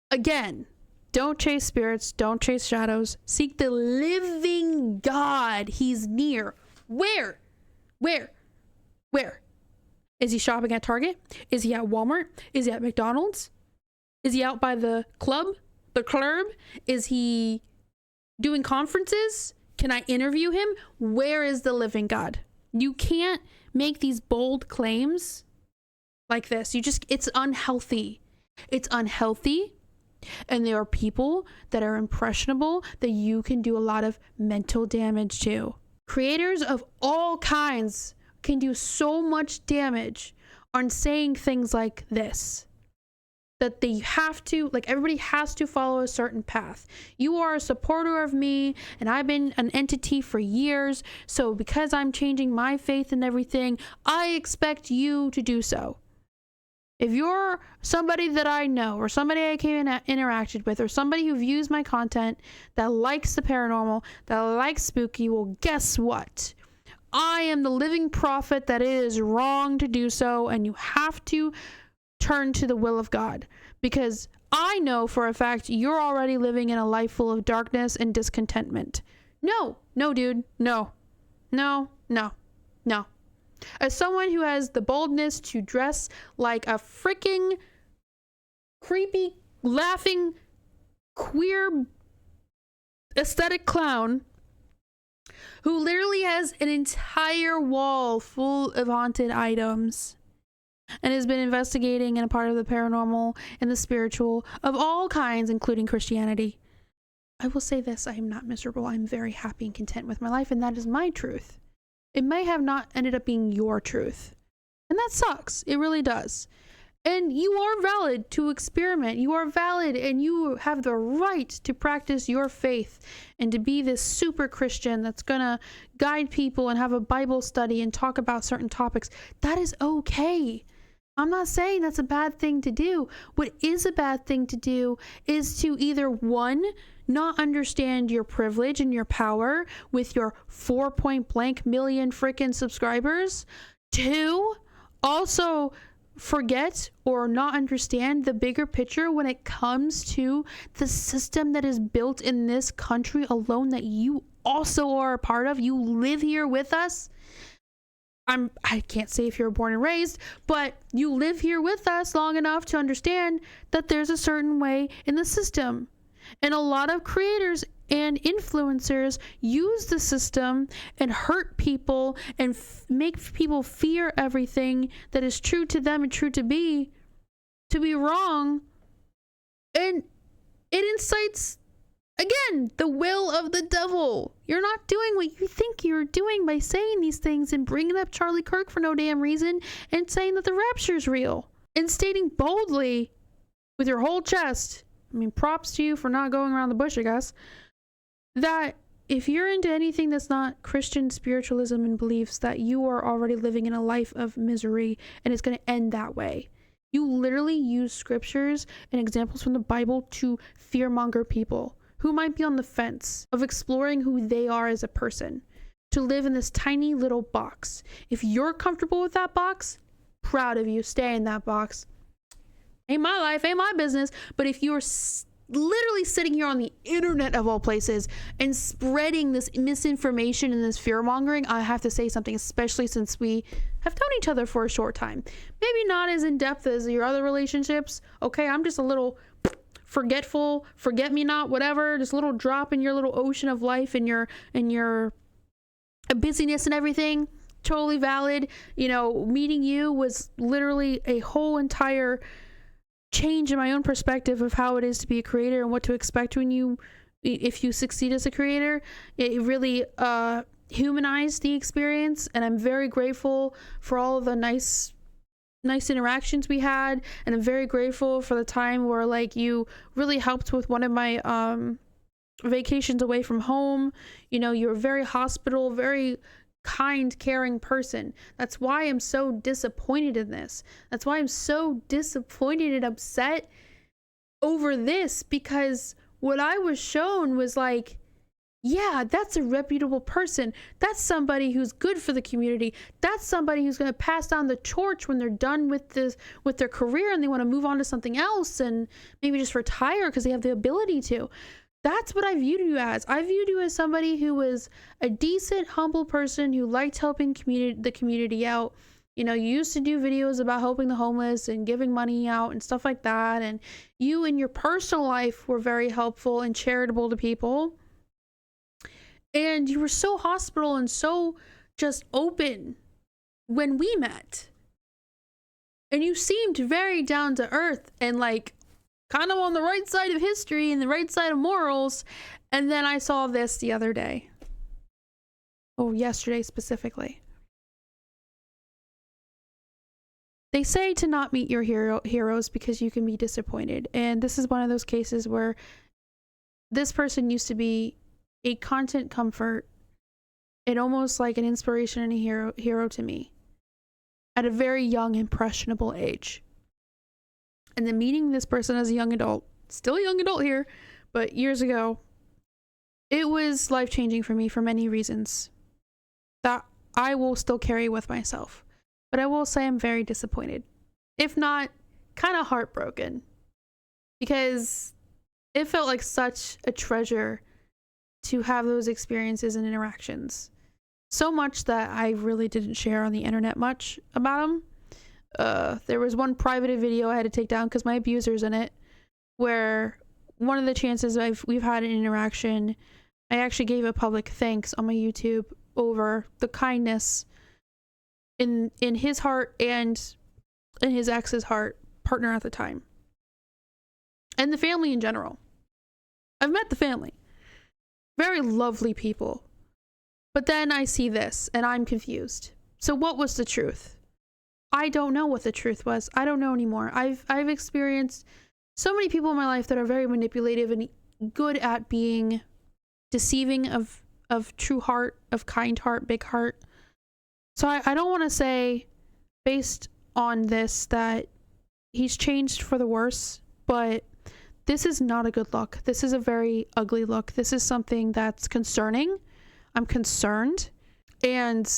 Again, don't chase spirits. Don't chase shadows. Seek the living God. He's near. Where? Is he shopping at Target? Is he at Walmart? Is he at McDonald's? Is he out by the club? The club? Is he doing conferences? Can I interview him? Where is the living God? You can't make these bold claims like this. It's unhealthy. It's unhealthy. And there are people that are impressionable that you can do a lot of mental damage to. Creators of all kinds can do so much damage on saying things like this, that they have to, like, everybody has to follow a certain path. You are a supporter of me and I've been an entity for years, so because I'm changing my faith and everything, I expect you to do so. If you're somebody that I know, or somebody I came in interacted with, or somebody who views my content that likes the paranormal, that likes spooky, well, guess what? I am the living prophet that it is wrong to do so, and you have to turn to the will of God, because I know for a fact you're already living in a life full of darkness and discontentment. No, dude, no. As someone who has the boldness to dress like a freaking creepy, laughing, queer, aesthetic clown who literally has an entire wall full of haunted items and has been investigating and a part of the paranormal and the spiritual of all kinds, including Christianity, I will say this: I am not miserable. I'm very happy and content with my life, and that is my truth. It may have not ended up being your truth, and that sucks. It really does. And you are valid to experiment. You are valid, and you have the right to practice your faith and to be this super Christian that's gonna guide people and have a Bible study and talk about certain topics. That is okay. I'm not saying that's a bad thing to do. What is a bad thing to do is to either, one, not understand your privilege and your power with your 4.blank million freaking subscribers. Two, also forget or not understand the bigger picture when it comes to the system that is built in this country alone that you also are a part of. You live here with us. I can't say if you're born and raised, but you live here with us long enough to understand that there's a certain way in the system. And a lot of creators and influencers use the system and hurt people and make people fear everything that is true to them and true to be wrong. And it incites, again, the will of the devil. You're not doing what you think you're doing by saying these things and bringing up Charlie Kirk for no damn reason and saying that the rapture's real and stating boldly with your whole chest, I mean, props to you for not going around the bush, I guess, that if you're into anything that's not Christian spiritualism and beliefs, that you are already living in a life of misery and it's going to end that way. You literally use scriptures and examples from the Bible to fearmonger people who might be on the fence of exploring who they are as a person, to live in this tiny little box. If you're comfortable with that box, proud of you, stay in that box. Ain't my life, ain't my business. But if you're literally sitting here on the internet of all places and spreading this misinformation and this fear mongering, I have to say something, especially since we have known each other for a short time. Maybe not as in depth as your other relationships. Okay, I'm just a little forgetful, forget me not, whatever, just a little drop in your little ocean of life and your busyness and everything. Totally valid. You know, meeting you was literally a whole entire change in my own perspective of how it is to be a creator and what to expect if you succeed as a creator. It really humanized the experience, and I'm very grateful for all of the nice nice interactions we had, and I'm very grateful for the time where like you really helped with one of my vacations away from home. You know, you're a very very kind, caring person. That's why I'm so disappointed in this. That's why I'm so disappointed and upset over this, because what I was shown was like, yeah, that's a reputable person. That's somebody who's good for the community. That's somebody who's going to pass down the torch when they're done with their career and they want to move on to something else and maybe just retire because they have the ability to. That's what I viewed you as. I viewed you as somebody who was a decent, humble person who liked helping the community out. You know, you used to do videos about helping the homeless and giving money out and stuff like that. And you in your personal life were very helpful and charitable to people. And you were so hospitable and so just open when we met. And you seemed very down to earth and like kind of on the right side of history and the right side of morals. And then I saw this the other day. Oh, yesterday specifically. They say to not meet your heroes because you can be disappointed. And this is one of those cases where this person used to be a content comfort and almost like an inspiration and a hero to me at a very young, impressionable age. And then meeting this person as a young adult, still a young adult here, but years ago, it was life-changing for me for many reasons that I will still carry with myself. But I will say I'm very disappointed, if not kind of heartbroken, because it felt like such a treasure to have those experiences and interactions. So much that I really didn't share on the internet much about them. There was one private video I had to take down because my abuser's in it, where one of the chances we've had an interaction, I actually gave a public thanks on my YouTube over the kindness in his heart and in his ex's heart, partner at the time, and the family in general. I've met the family. Very lovely people. But then I see this and I'm confused. So what was the truth? I don't know what the truth was. I don't know anymore. I've experienced so many people in my life that are very manipulative and good at being deceiving of true heart, of kind heart, big heart. So I don't want to say based on this that he's changed for the worse, but this is not a good look. This is a very ugly look. This is something that's concerning. I'm concerned. And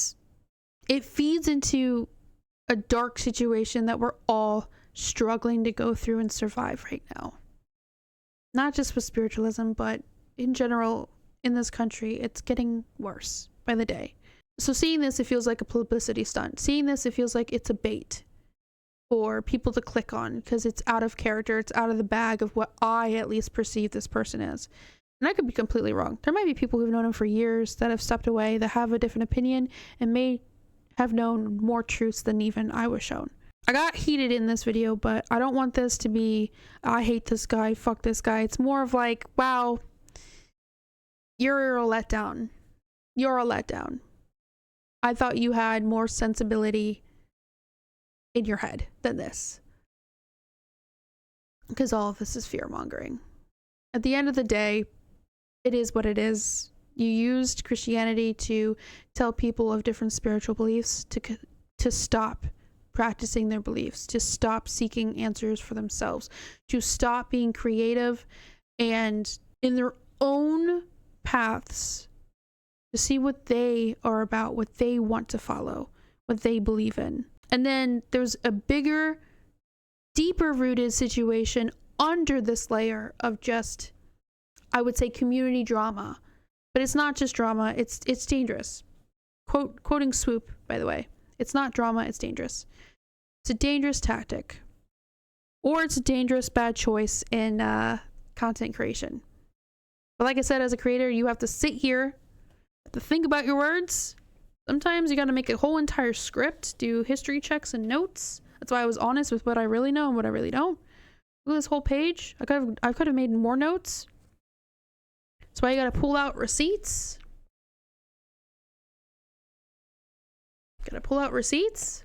it feeds into a dark situation that we're all struggling to go through and survive right now. Not just with spiritualism, but in general in this country, it's getting worse by the day. So seeing this, it feels like a publicity stunt. Seeing this, it feels like it's a bait for people to click on because it's out of character. It's out of the bag of what I at least perceive this person as. And I could be completely wrong. There might be people who've known him for years that have stepped away, that have a different opinion and may have known more truths than even I was shown. I got heated in this video, but I don't want this to be, I hate this guy, fuck this guy. It's more of like, wow, you're a letdown. You're a letdown. I thought you had more sensibility in your head than this. Because all of this is fear-mongering. At the end of the day, it is what it is. You used Christianity to tell people of different spiritual beliefs to stop practicing their beliefs, to stop seeking answers for themselves, to stop being creative and in their own paths, to see what they are about, what they want to follow, what they believe in. And then there's a bigger, deeper rooted situation under this layer of just, I would say, community drama. But it's not just drama, it's dangerous. Quoting Swoop, by the way. It's not drama, it's dangerous. It's a dangerous tactic. Or it's a dangerous bad choice in content creation. But like I said, as a creator, you have to sit here, to think about your words. Sometimes you got to make a whole entire script, do history checks and notes. That's why I was honest with what I really know and what I really don't. Look at this whole page. I could have made more notes. That's why you got to pull out receipts. Got to pull out receipts.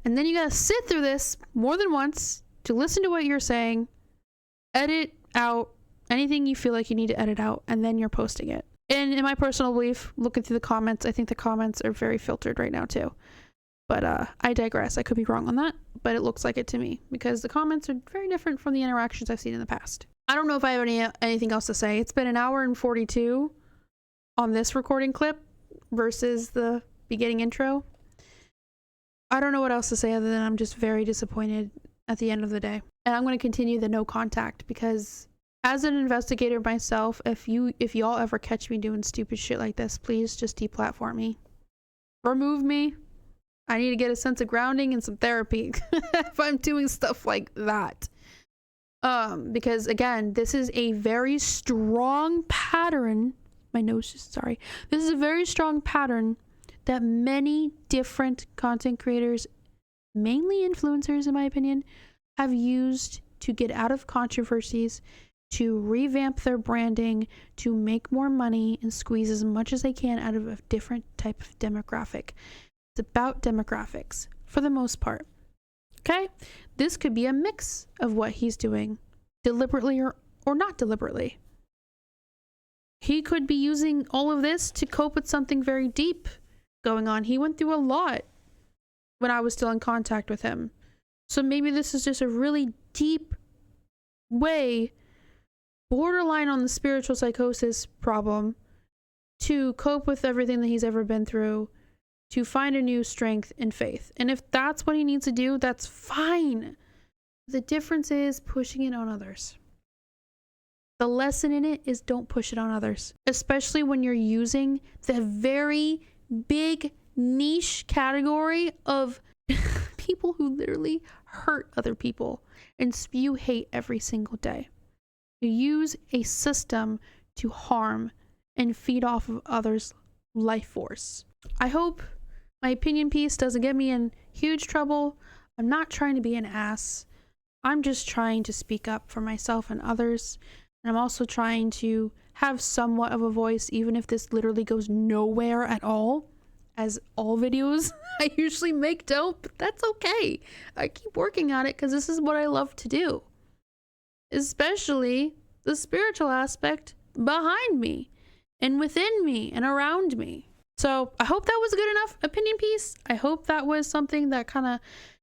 And then you gotta sit through this more than once to listen to what you're saying, edit out anything you feel like you need to edit out, and then you're posting it. And in my personal belief, looking through the comments, I think the comments are very filtered right now too. But I digress. I could be wrong on that, but it looks like it to me because the comments are very different from the interactions I've seen in the past. I don't know if I have anything else to say. It's been an hour and 42 on this recording clip versus the beginning intro. I don't know what else to say other than I'm just very disappointed at the end of the day. And I'm going to continue the no contact because as an investigator myself, if y'all ever catch me doing stupid shit like this, please just deplatform me. Remove me. I need to get a sense of grounding and some therapy if I'm doing stuff like that. Because again, this is a very strong pattern. My nose is sorry. This is a very strong pattern that many different content creators, mainly influencers in my opinion, have used to get out of controversies, to revamp their branding, to make more money and squeeze as much as they can out of a different type of demographic. It's about demographics for the most part. Okay? This could be a mix of what he's doing, deliberately or not deliberately. He could be using all of this to cope with something very deep going on. He went through a lot when I was still in contact with him. So maybe this is just a really deep way, borderline on the spiritual psychosis problem, to cope with everything that he's ever been through, to find a new strength and faith. And if that's what he needs to do, that's fine. The difference is pushing it on others. The lesson in it is don't push it on others, especially when you're using the very big niche category of people who literally hurt other people and spew hate every single day. You use a system to harm and feed off of others' life force. I hope my opinion piece doesn't get me in huge trouble. I'm not trying to be an ass. I'm just trying to speak up for myself and others. And I'm also trying to have somewhat of a voice, even if this literally goes nowhere at all, as all videos I usually make don't, but that's okay. I keep working on it because this is what I love to do. Especially the spiritual aspect behind me and within me and around me. So I hope that was a good enough opinion piece. I hope that was something that kind of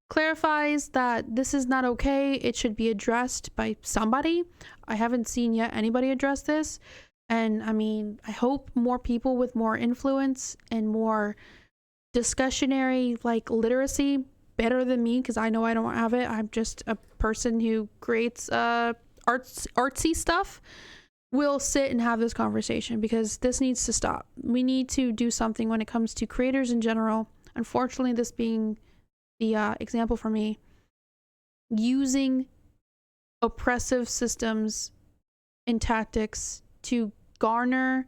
clarifies that this is not okay. It should be addressed by somebody. I haven't seen yet anybody address this. And I mean, I hope more people with more influence and more discussionary like literacy, better than me, because I know I don't have it. I'm just a person who creates artsy stuff, will sit and have this conversation, because this needs to stop. We need to do something when it comes to creators in general. Unfortunately, this being the example for me, using oppressive systems and tactics to garner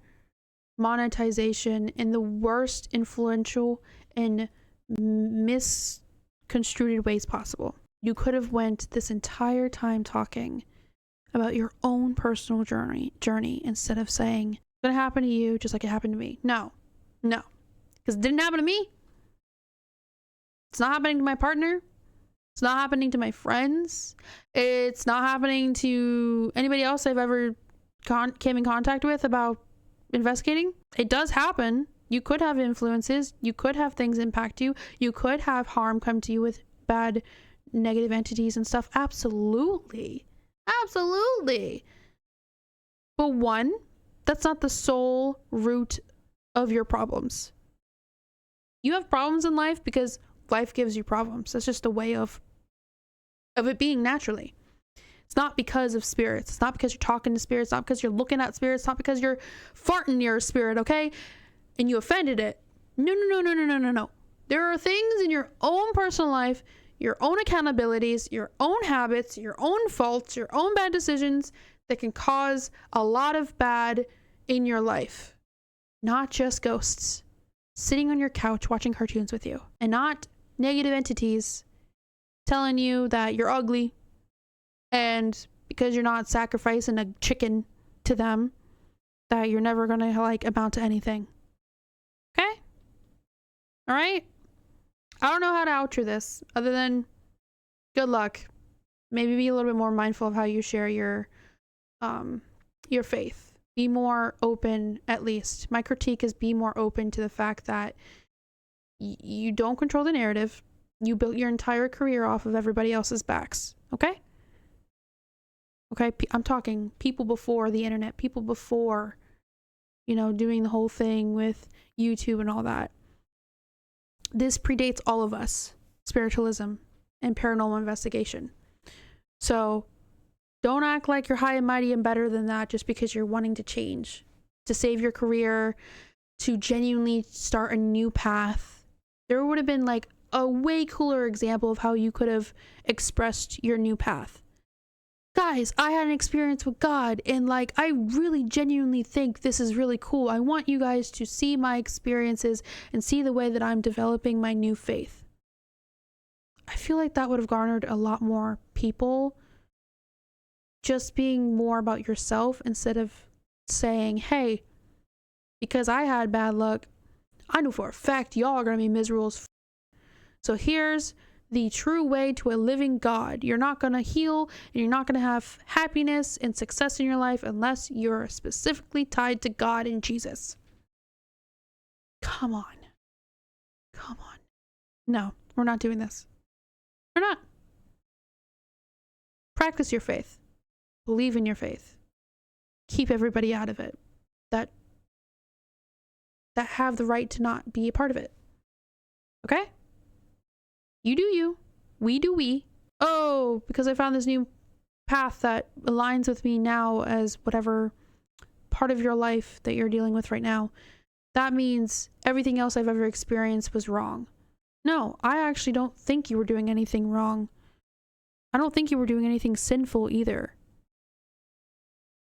monetization in the worst influential and misconstrued ways possible. You could have went this entire time talking about your own personal journey instead of saying it's gonna happen to you just like it happened to me. No, because it didn't happen to me. It's not happening to my partner. It's not happening to my friends. It's not happening to anybody else I've ever came in contact with about investigating. It does happen. You could have influences. You could have things impact you. You could have harm come to you with bad negative entities and stuff. Absolutely. But one, that's not the sole root of your problems. You have problems in life because life gives you problems. That's just a way of it being naturally. It's not because of spirits. It's not because you're talking to spirits. It's not because you're looking at spirits. It's not because you're farting near a spirit, okay? And you offended it. No. There are things in your own personal life, your own accountabilities, your own habits, your own faults, your own bad decisions that can cause a lot of bad in your life. Not just ghosts sitting on your couch watching cartoons with you, and not negative entities telling you that you're ugly, and because you're not sacrificing a chicken to them, that you're never gonna like amount to anything. Okay? All right? I don't know how to outro this other than good luck. Maybe be a little bit more mindful of how you share your faith. Be more open, at least. My critique is be more open to the fact that you don't control the narrative. You built your entire career off of everybody else's backs. Okay? Okay, I'm talking people before the internet, people before, doing the whole thing with YouTube and all that. This predates all of us, spiritualism and paranormal investigation. So don't act like you're high and mighty and better than that just because you're wanting to change, to save your career, to genuinely start a new path. There would have been like a way cooler example of how you could have expressed your new path. Guys, I had an experience with God and like I really genuinely think this is really cool. I want you guys to see my experiences and see the way that I'm developing my new faith. I feel like that would have garnered a lot more people just being more about yourself instead of saying, hey, because I had bad luck, I know for a fact y'all are going to be miserable as f. So here's the true way to a living God. You're not going to heal and you're not going to have happiness and success in your life unless you're specifically tied to God and Jesus. Come on. Come on. No, we're not doing this. We're not. Practice your faith. Believe in your faith. Keep everybody out of it that have the right to not be a part of it. Okay? You do you. We do we. Oh, because I found this new path that aligns with me now as whatever part of your life that you're dealing with right now. That means everything else I've ever experienced was wrong. No, I actually don't think you were doing anything wrong. I don't think you were doing anything sinful either.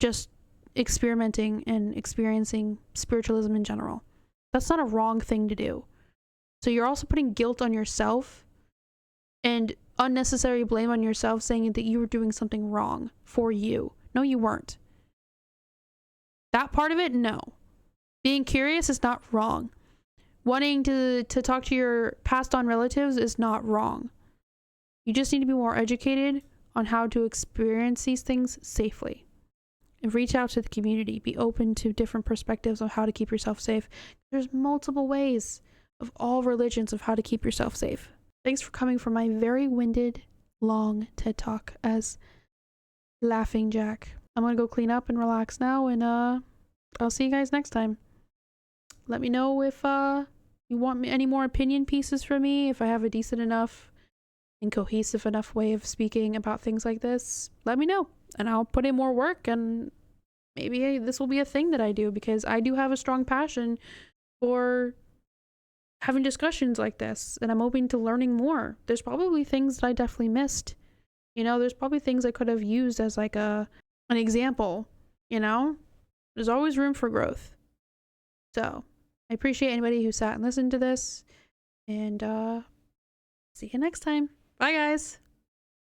Just experimenting and experiencing spiritualism in general. That's not a wrong thing to do. So you're also putting guilt on yourself and unnecessary blame on yourself, saying that you were doing something wrong for you. No, you weren't. That part of it, no. Being curious is not wrong. Wanting to talk to your passed on relatives is not wrong. You just need to be more educated on how to experience these things safely. And reach out to the community. Be open to different perspectives on how to keep yourself safe. There's multiple ways of all religions of how to keep yourself safe. Thanks for coming for my very winded, long TED Talk as Laughing Jack. I'm going to go clean up and relax now, and I'll see you guys next time. Let me know if you want any more opinion pieces from me, if I have a decent enough and cohesive enough way of speaking about things like this. Let me know, and I'll put in more work, and maybe this will be a thing that I do, because I do have a strong passion for having discussions like this, and I'm open to learning more. There's probably things that I definitely missed. There's probably things I could have used as like an example. There's always room for growth. So I appreciate anybody who sat and listened to this, and see you next time. Bye, guys.